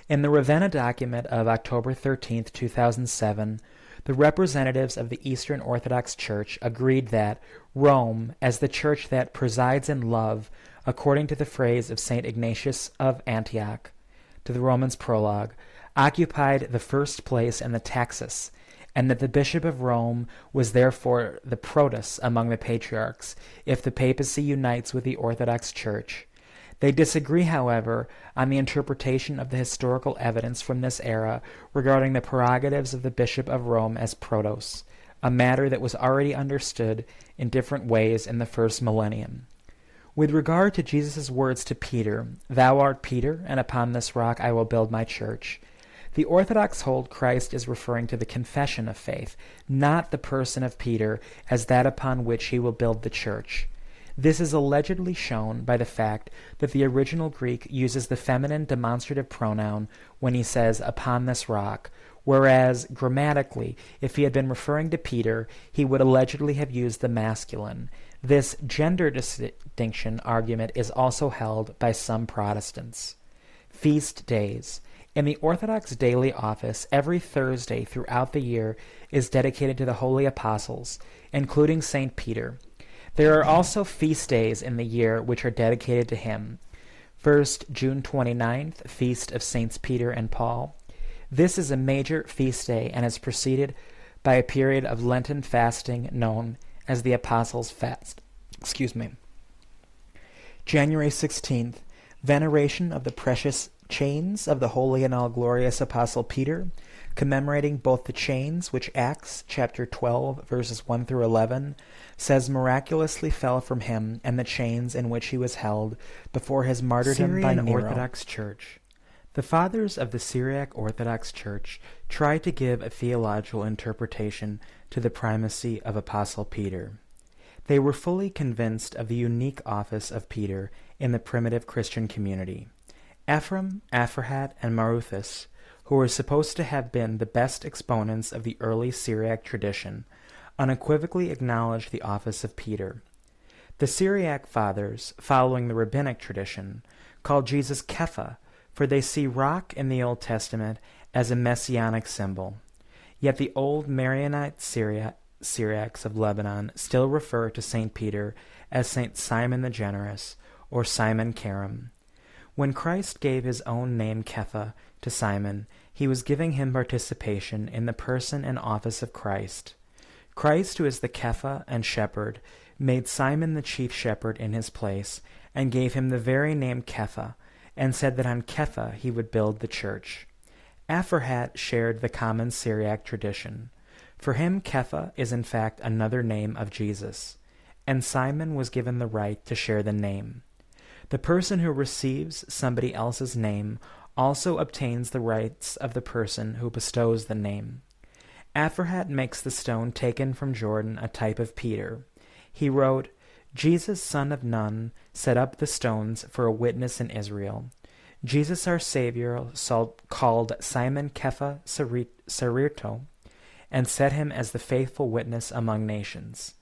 In the Ravenna document of October 13, 2007, the representatives of the Eastern Orthodox Church agreed that Rome, as the church that presides in love, according to the phrase of St. Ignatius of Antioch, to the Romans Prologue, occupied the first place in the taxus, and that the Bishop of Rome was therefore the protus among the patriarchs, if the papacy unites with the Orthodox Church. They disagree, however, on the interpretation of the historical evidence from this era regarding the prerogatives of the Bishop of Rome as protos, a matter that was already understood in different ways in the first millennium. With regard to Jesus' words to Peter, "Thou art Peter, and upon this rock I will build my church," the Orthodox hold Christ is referring to the confession of faith, not the person of Peter as that upon which he will build the church. This is allegedly shown by the fact that the original Greek uses the feminine demonstrative pronoun when he says, "upon this rock," whereas, grammatically, if he had been referring to Peter, he would allegedly have used the masculine. This gender distinction argument is also held by some Protestants. Feast days. In the Orthodox daily office, every Thursday throughout the year is dedicated to the holy apostles, including St. Peter. There are also feast days in the year which are dedicated to him. First, June 29th, Feast of Saints Peter and Paul. This is a major feast day and is preceded by a period of Lenten fasting known as the Apostles' Fast. January 16th, veneration of the precious chains of the holy and all-glorious Apostle Peter, commemorating both the chains which Acts chapter 12, verses 1 through 11, says miraculously fell from him, and the chains in which he was held before his martyrdom by Nero. Orthodox Church. The fathers of the Syriac Orthodox Church tried to give a theological interpretation to the primacy of Apostle Peter. They were fully convinced of the unique office of Peter in the primitive Christian community. Ephraim, Aphrahad, and Maruthus, who were supposed to have been the best exponents of the early Syriac tradition, unequivocally acknowledged the office of Peter. The Syriac fathers, following the rabbinic tradition, called Jesus Kepha, for they see rock in the Old Testament as a messianic symbol. Yet the old Maronite Syriacs of Lebanon still refer to St. Peter as St. Simon the Generous, or Simon Karam. When Christ gave his own name Kepha to Simon, he was giving him participation in the person and office of Christ. Christ, who is the Kepha and shepherd, made Simon the chief shepherd in his place, and gave him the very name Kepha, and said that on Kepha he would build the church. Aphrahad shared the common Syriac tradition. For him, Kepha is in fact another name of Jesus, and Simon was given the right to share the name. The person who receives somebody else's name also obtains the rights of the person who bestows the name. Aphrahad makes the stone taken from Jordan a type of Peter. He wrote, "Jesus, son of Nun, set up the stones for a witness in Israel. Jesus our Savior called Simon Kepha Sarirto, and set him as the faithful witness among nations."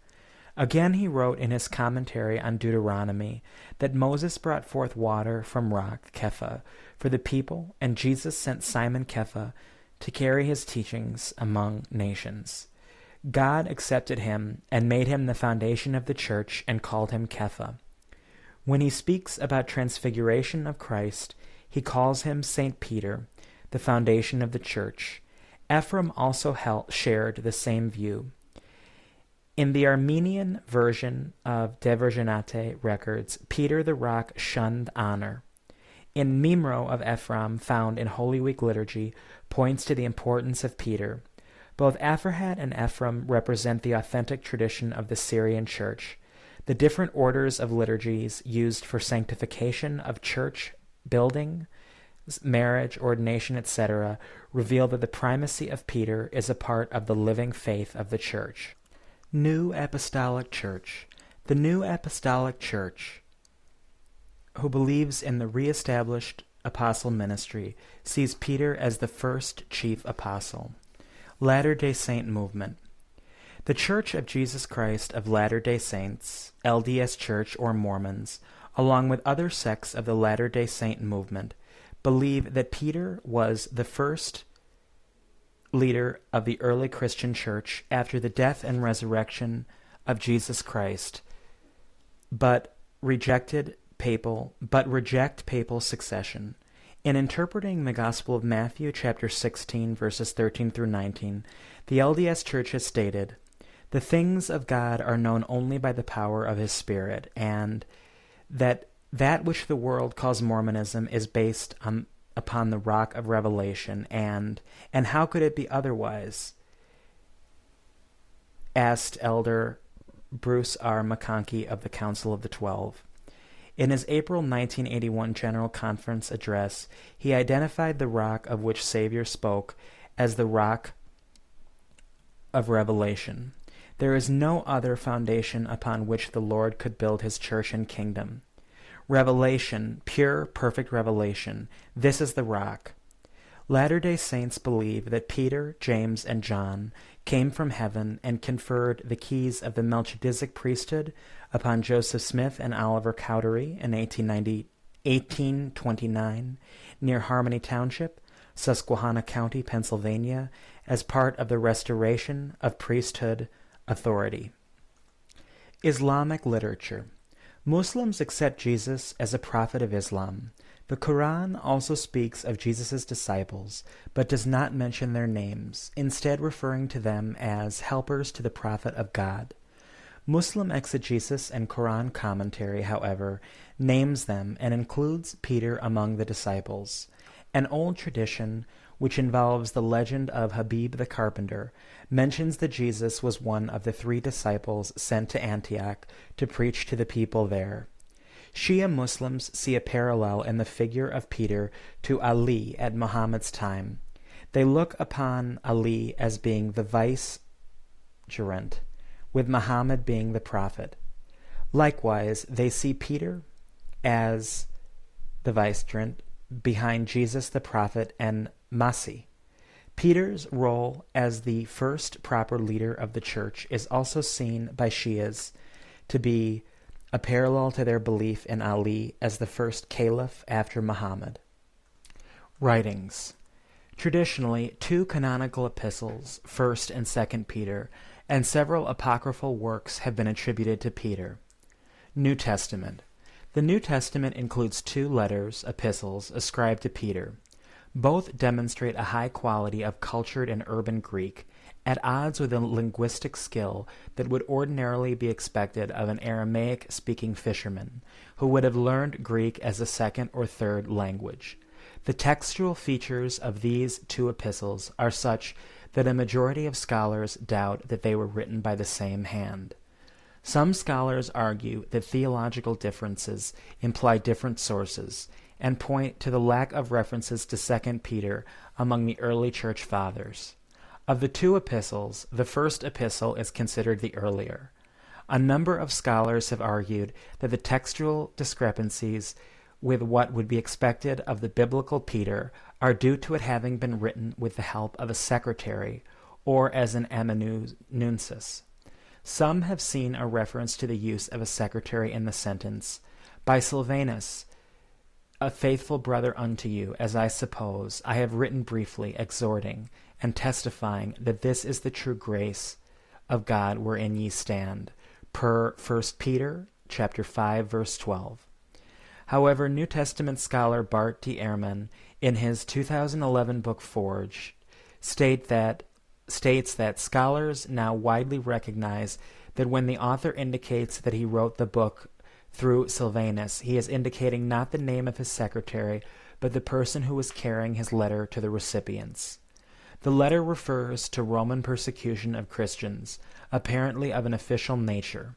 Again he wrote in his commentary on Deuteronomy that Moses brought forth water from rock, Kepha, for the people, and Jesus sent Simon Kepha to carry his teachings among nations. God accepted him and made him the foundation of the church and called him Kepha. When he speaks about transfiguration of Christ, he calls him St. Peter, the foundation of the church. Ephraim also shared the same view. In the Armenian version of De Virginate records, Peter the Rock shunned honor. In Mimro of Ephraim, found in Holy Week liturgy, points to the importance of Peter. Both Aphrahad and Ephraim represent the authentic tradition of the Syrian Church. The different orders of liturgies used for sanctification of church building, marriage, ordination, etc., reveal that the primacy of Peter is a part of the living faith of the Church. New Apostolic Church. The New Apostolic Church, who believes in the re-established apostle ministry, sees Peter as the first chief apostle. Latter-day Saint movement. The Church of Jesus Christ of Latter-day Saints, LDS Church or Mormons, along with other sects of the Latter-day Saint movement, believe that Peter was the first leader of the early Christian church after the death and resurrection of Jesus Christ, but reject papal succession. In interpreting the Gospel of Matthew chapter 16 verses 13 through 19, the LDS Church has stated, "The things of God are known only by the power of his Spirit," and that which the world calls Mormonism is based upon the rock of revelation, and how could it be otherwise? Asked Elder Bruce R. McConkie of the Council of the 12. In his April 1981 General Conference address, he identified the rock of which Savior spoke as the rock of revelation. There is no other foundation upon which the Lord could build his church and kingdom. Revelation, pure, perfect revelation, this is the rock. Latter-day Saints believe that Peter, James, and John came from heaven and conferred the keys of the Melchizedek priesthood upon Joseph Smith and Oliver Cowdery in 1829 near Harmony Township, Susquehanna County, Pennsylvania, as part of the restoration of priesthood authority. Islamic literature. Muslims accept Jesus as a prophet of Islam. The Quran also speaks of Jesus' disciples, but does not mention their names, instead referring to them as helpers to the prophet of God. Muslim exegesis and Quran commentary, however, names them and includes Peter among the disciples. An old tradition, which involves the legend of Habib the carpenter, mentions that Jesus was one of the 3 disciples sent to Antioch to preach to the people there. Shia Muslims see a parallel in the figure of Peter to Ali at Muhammad's time. They look upon Ali as being the vicegerent, with Muhammad being the prophet. Likewise, they see Peter as the vicegerent behind Jesus the prophet and Masih. Peter's role as the first proper leader of the church is also seen by Shias to be a parallel to their belief in Ali as the first caliph after Muhammad. Writings. Traditionally, 2 canonical epistles, 1st and 2nd Peter, and several apocryphal works have been attributed to Peter. New Testament. The New Testament includes 2 letters, epistles, ascribed to Peter. Both demonstrate a high quality of cultured and urban Greek, at odds with a linguistic skill that would ordinarily be expected of an Aramaic-speaking fisherman, who would have learned Greek as a 2nd or 3rd language. The textual features of these 2 epistles are such that a majority of scholars doubt that they were written by the same hand. Some scholars argue that theological differences imply different sources, and point to the lack of references to 2 Peter among the early church fathers. Of the 2 epistles, the first epistle is considered the earlier. A number of scholars have argued that the textual discrepancies with what would be expected of the biblical Peter are due to it having been written with the help of a secretary or as an amanuensis. Some have seen a reference to the use of a secretary in the sentence, "By Silvanus, a faithful brother unto you, as I suppose, I have written briefly, exhorting and testifying that this is the true grace of God wherein ye stand," per 1 Peter chapter 5, verse 12. However, New Testament scholar Bart D. Ehrman, in his 2011 book Forged, states that scholars now widely recognize that when the author indicates that he wrote the book through Silvanus, he is indicating not the name of his secretary, but the person who was carrying his letter to the recipients. The letter refers to Roman persecution of Christians, apparently of an official nature.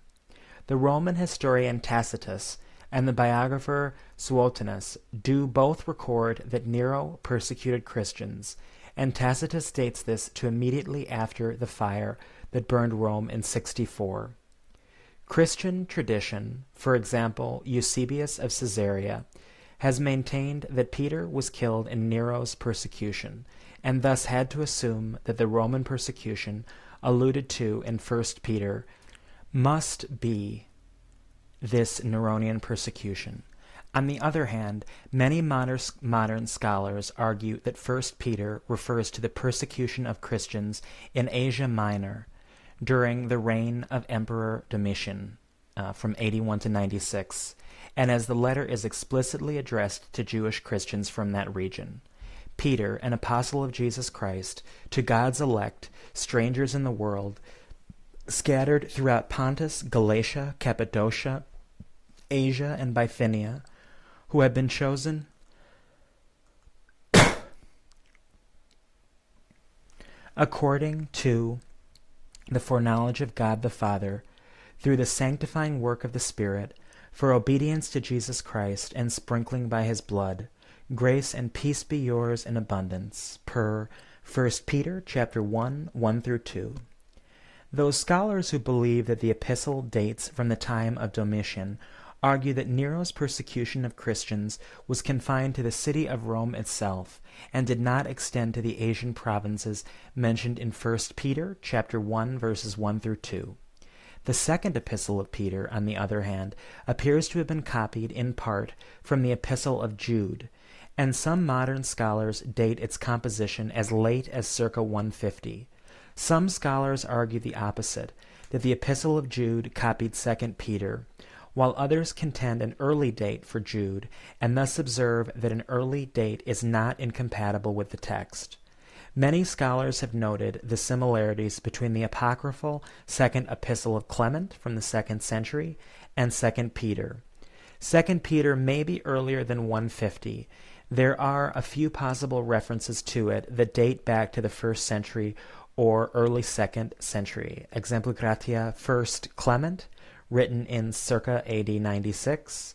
The Roman historian Tacitus and the biographer Suetonius do both record that Nero persecuted Christians, and Tacitus dates this to immediately after the fire that burned Rome in 64. Christian tradition, for example, Eusebius of Caesarea, has maintained that Peter was killed in Nero's persecution, and thus had to assume that the Roman persecution alluded to in 1 Peter must be this Neronian persecution. On the other hand, many modern scholars argue that 1 Peter refers to the persecution of Christians in Asia Minor during the reign of Emperor Domitian from 81 to 96, and as the letter is explicitly addressed to Jewish Christians from that region. Peter, an apostle of Jesus Christ, to God's elect, strangers in the world, scattered throughout Pontus, Galatia, Cappadocia, Asia, and Bithynia, who have been chosen according to the foreknowledge of God the Father, through the sanctifying work of the Spirit, for obedience to Jesus Christ and sprinkling by his blood. Grace and peace be yours in abundance, per 1 Peter chapter 1, 1 through 2. Those scholars who believe that the epistle dates from the time of Domitian argue that Nero's persecution of Christians was confined to the city of Rome itself and did not extend to the Asian provinces mentioned in 1 Peter chapter 1, verses 1 through 2. The second epistle of Peter, on the other hand, appears to have been copied in part from the epistle of Jude, and some modern scholars date its composition as late as circa 150. Some scholars argue the opposite, that the epistle of Jude copied 2 Peter, while others contend an early date for Jude, and thus observe that an early date is not incompatible with the text. Many scholars have noted the similarities between the apocryphal Second Epistle of Clement from the 2nd century and 2 Peter. 2 Peter may be earlier than 150. There are a few possible references to it that date back to the 1st century or early 2nd century. Exemplu Gratia 1st Clement, written in circa AD 96,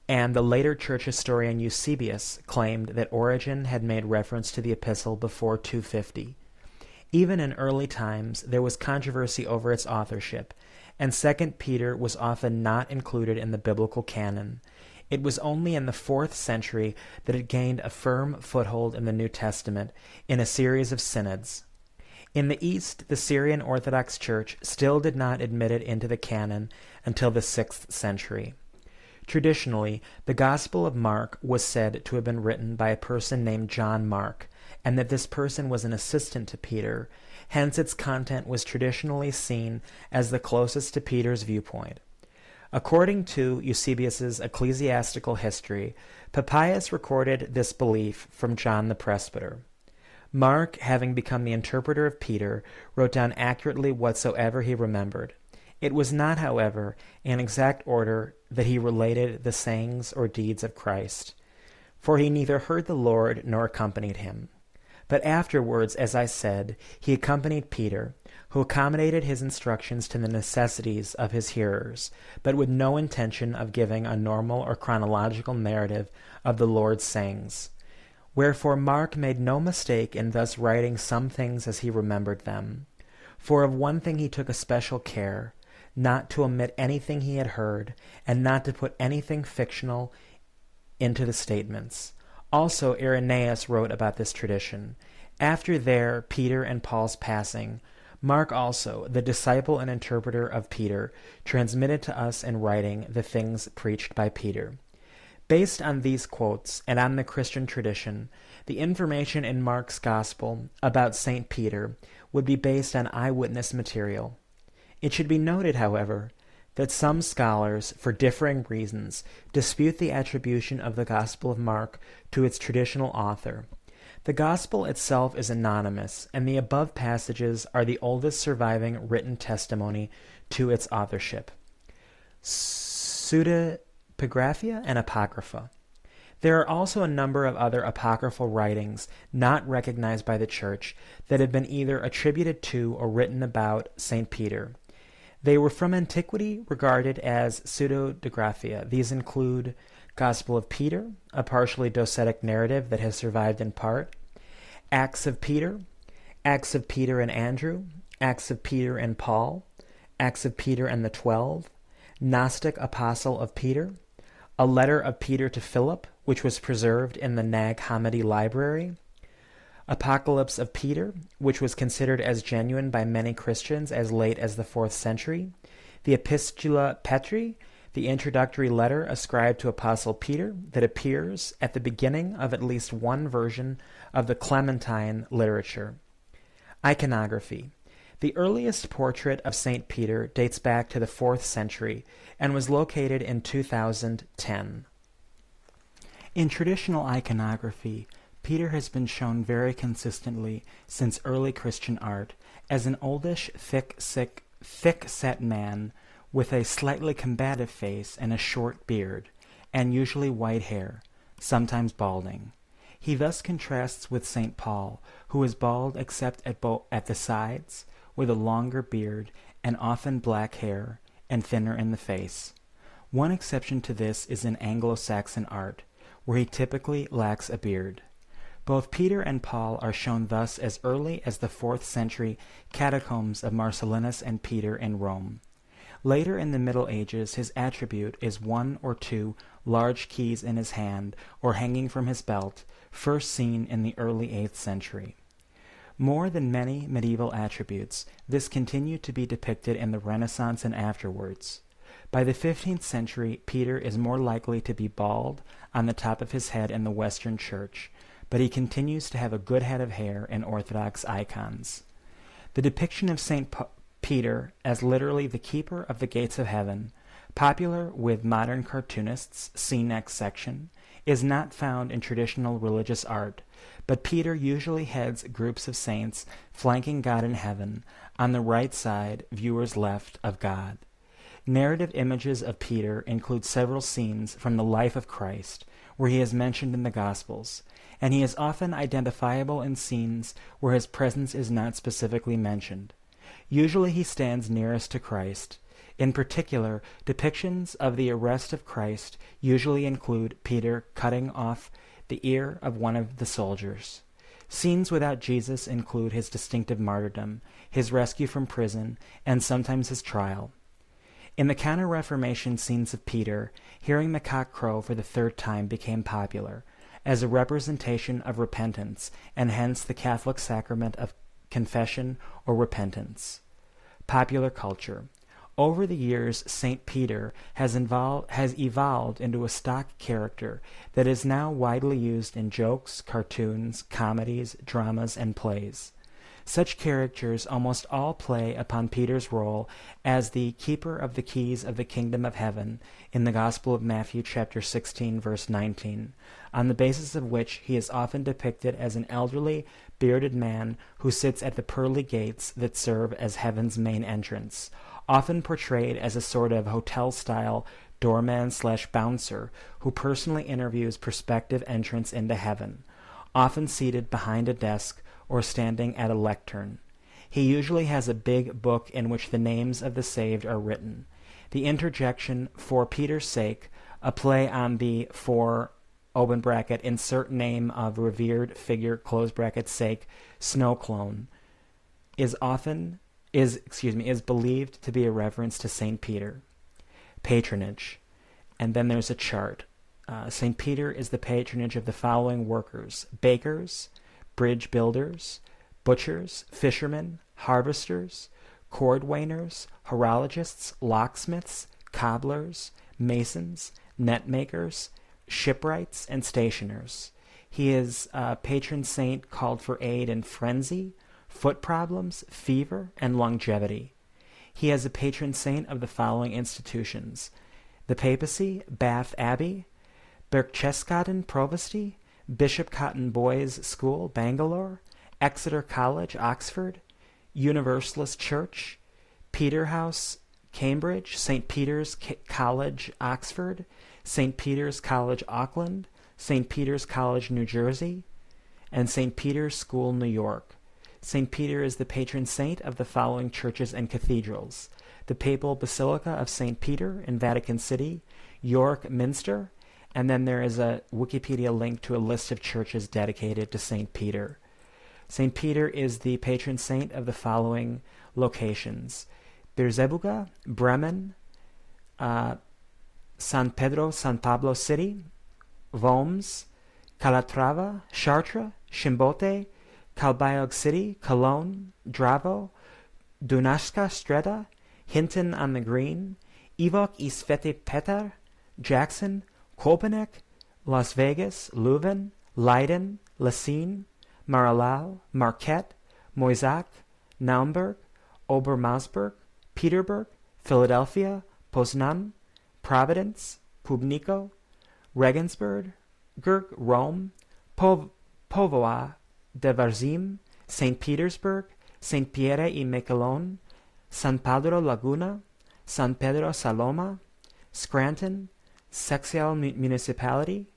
and the later church historian Eusebius claimed that Origen had made reference to the epistle before 250. Even in early times, there was controversy over its authorship, and 2 Peter was often not included in the biblical canon. It was only in the 4th century that it gained a firm foothold in the New Testament in a series of synods. In the East, the Syrian Orthodox Church still did not admit it into the canon until the 6th century. Traditionally, the Gospel of Mark was said to have been written by a person named John Mark, and that this person was an assistant to Peter. Hence, its content was traditionally seen as the closest to Peter's viewpoint. According to Eusebius's ecclesiastical history, Papias recorded this belief from John the presbyter. Mark, having become the interpreter of Peter, wrote down accurately whatsoever he remembered. It was not, however, in exact order that he related the sayings or deeds of Christ, for he neither heard the Lord nor accompanied him. But afterwards, as I said, he accompanied Peter, who accommodated his instructions to the necessities of his hearers, but with no intention of giving a normal or chronological narrative of the Lord's sayings. Wherefore Mark made no mistake in thus writing some things as he remembered them. For of one thing he took especial care, not to omit anything he had heard, and not to put anything fictional into the statements. Also Irenaeus wrote about this tradition. After their, Peter and Paul's passing, Mark also, the disciple and interpreter of Peter, transmitted to us in writing the things preached by Peter. Based on these quotes and on the Christian tradition, the information in Mark's Gospel about St. Peter would be based on eyewitness material. It should be noted, however, that some scholars, for differing reasons, dispute the attribution of the Gospel of Mark to its traditional author. The Gospel itself is anonymous, and the above passages are the oldest surviving written testimony to its authorship. Pseudepigraphia and Apocrypha. There are also a number of other apocryphal writings not recognized by the Church that have been either attributed to or written about St. Peter. They were from antiquity regarded as pseudepigraphia. These include Gospel of Peter, a partially docetic narrative that has survived in part, Acts of Peter and Andrew, Acts of Peter and Paul, Acts of Peter and the 12, Gnostic Apostle of Peter, a letter of Peter to Philip, which was preserved in the Nag Hammadi Library, Apocalypse of Peter, which was considered as genuine by many Christians as late as the 4th century, the Epistula Petri, the introductory letter ascribed to Apostle Peter that appears at the beginning of at least one version of the Clementine literature. Iconography. The earliest portrait of St. Peter dates back to the 4th century and was located in 2010. In traditional iconography, Peter has been shown very consistently since early Christian art as an oldish, thick-set man with a slightly combative face and a short beard, and usually white hair, sometimes balding. He thus contrasts with St. Paul, who is bald except at the sides, with a longer beard and often black hair, and thinner in the face. One exception to this is in Anglo-Saxon art, where he typically lacks a beard. Both Peter and Paul are shown thus as early as the 4th century catacombs of Marcellinus and Peter in Rome. Later in the Middle Ages, his attribute is one or two large keys in his hand or hanging from his belt, first seen in the early 8th century. More than many medieval attributes, this continued to be depicted in the Renaissance and afterwards. By the 15th century, Peter is more likely to be bald on the top of his head in the Western Church, but he continues to have a good head of hair in Orthodox icons. The depiction of St. Peter as literally the keeper of the gates of heaven, popular with modern cartoonists, see next section, is not found in traditional religious art, but Peter usually heads groups of saints flanking God in heaven, on the right side, viewers left, of God. Narrative images of Peter include several scenes from the life of Christ, where he is mentioned in the Gospels, and he is often identifiable in scenes where his presence is not specifically mentioned. Usually he stands nearest to Christ. In particular, depictions of the arrest of Christ usually include Peter cutting off the ear of one of the soldiers. Scenes without Jesus include his distinctive martyrdom, his rescue from prison, and sometimes his trial. In the Counter-Reformation scenes of Peter, hearing the cock crow for the third time became popular, as a representation of repentance, and hence the Catholic sacrament of confession or repentance. Popular culture. Over the years, St. Peter has evolved into a stock character that is now widely used in jokes, cartoons, comedies, dramas, and plays. Such characters almost all play upon Peter's role as the keeper of the keys of the kingdom of heaven in the Gospel of Matthew chapter 16, verse 19, on the basis of which he is often depicted as an elderly, bearded man who sits at the pearly gates that serve as heaven's main entrance, often portrayed as a sort of hotel-style doorman/bouncer who personally interviews prospective entrants into heaven, often seated behind a desk or standing at a lectern. He usually has a big book in which the names of the saved are written. The interjection, "for Peter's sake," a play on the "for," open bracket, insert name of revered figure, close bracket, sake, snow clone, is believed to be a reference to St. Peter. Patronage. And then there's a chart. St. Peter is the patronage of the following workers: bakers, bridge builders, butchers, fishermen, harvesters, cordwainers, horologists, locksmiths, cobblers, masons, net makers, shipwrights, and stationers. He is a patron saint called for aid in frenzy, foot problems, fever, and longevity. He is a patron saint of the following institutions: the Papacy, Bath Abbey, Berchtesgaden Provosty, Bishop Cotton Boys' School, Bangalore, Exeter College, Oxford, Universalist Church, Peterhouse, Cambridge, St. Peter's College, Oxford, St. Peter's College, Auckland, St. Peter's College, New Jersey, and St. Peter's School, New York. St. Peter is the patron saint of the following churches and cathedrals: the Papal Basilica of St. Peter in Vatican City, York Minster, and then there is a Wikipedia link to a list of churches dedicated to St. Peter. St. Peter is the patron saint of the following locations: Beerzebuga, Bremen, San Pedro, San Pablo City, Worms, Calatrava, Chartres, Chimbote, Calbayog City, Cologne, Dravo, Dunajska Streda, Hinton on the Green, Ivok i Sveti Petar, Jackson, Kopenek, Las Vegas, Leuven, Leiden, Lessine, Marilau, Marquette, Moisac, Naumburg, Obermarsburg, Peterburg, Philadelphia, Poznan, Providence, Pubnico, Regensburg, Rome, Povoa de Varzim, St. Petersburg, St. Pierre y Miquelon, San Pedro Laguna, San Pedro Saloma, Scranton, Sextial Municipality,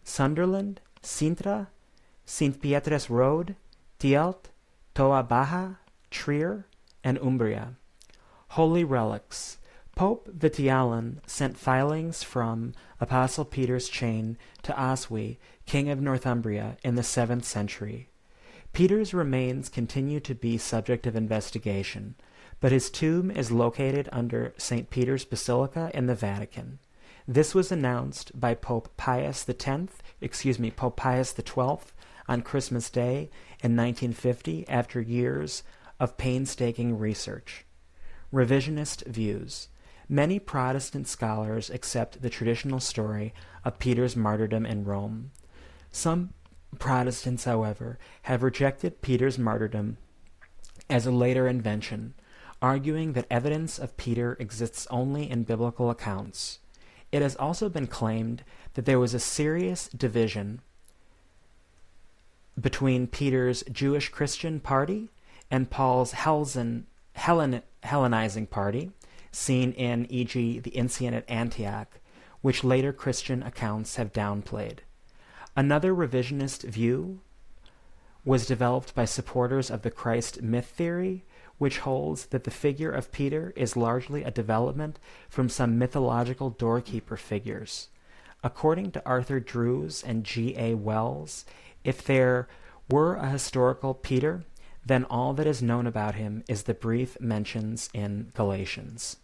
Sunderland, Sintra, St. Pietres Road, Tielt, Toa Baja, Trier, and Umbria. Holy relics. Pope Vitialan sent filings from Apostle Peter's chain to Oswy, king of Northumbria, in the 7th century. Peter's remains continue to be subject of investigation, but his tomb is located under St. Peter's Basilica in the Vatican. This was announced by Pope Pius XII on Christmas Day in 1950 after years of painstaking research. Revisionist views. Many Protestant scholars accept the traditional story of Peter's martyrdom in Rome. Some Protestants, however, have rejected Peter's martyrdom as a later invention, arguing that evidence of Peter exists only in biblical accounts. It has also been claimed that there was a serious division between Peter's Jewish Christian party and Paul's Hellenizing party, seen in, e.g., the incident at Antioch, which later Christian accounts have downplayed. Another revisionist view was developed by supporters of the Christ myth theory, which holds that the figure of Peter is largely a development from some mythological doorkeeper figures. According to Arthur Drews and G.A. Wells, if there were a historical Peter, then all that is known about him is the brief mentions in Galatians.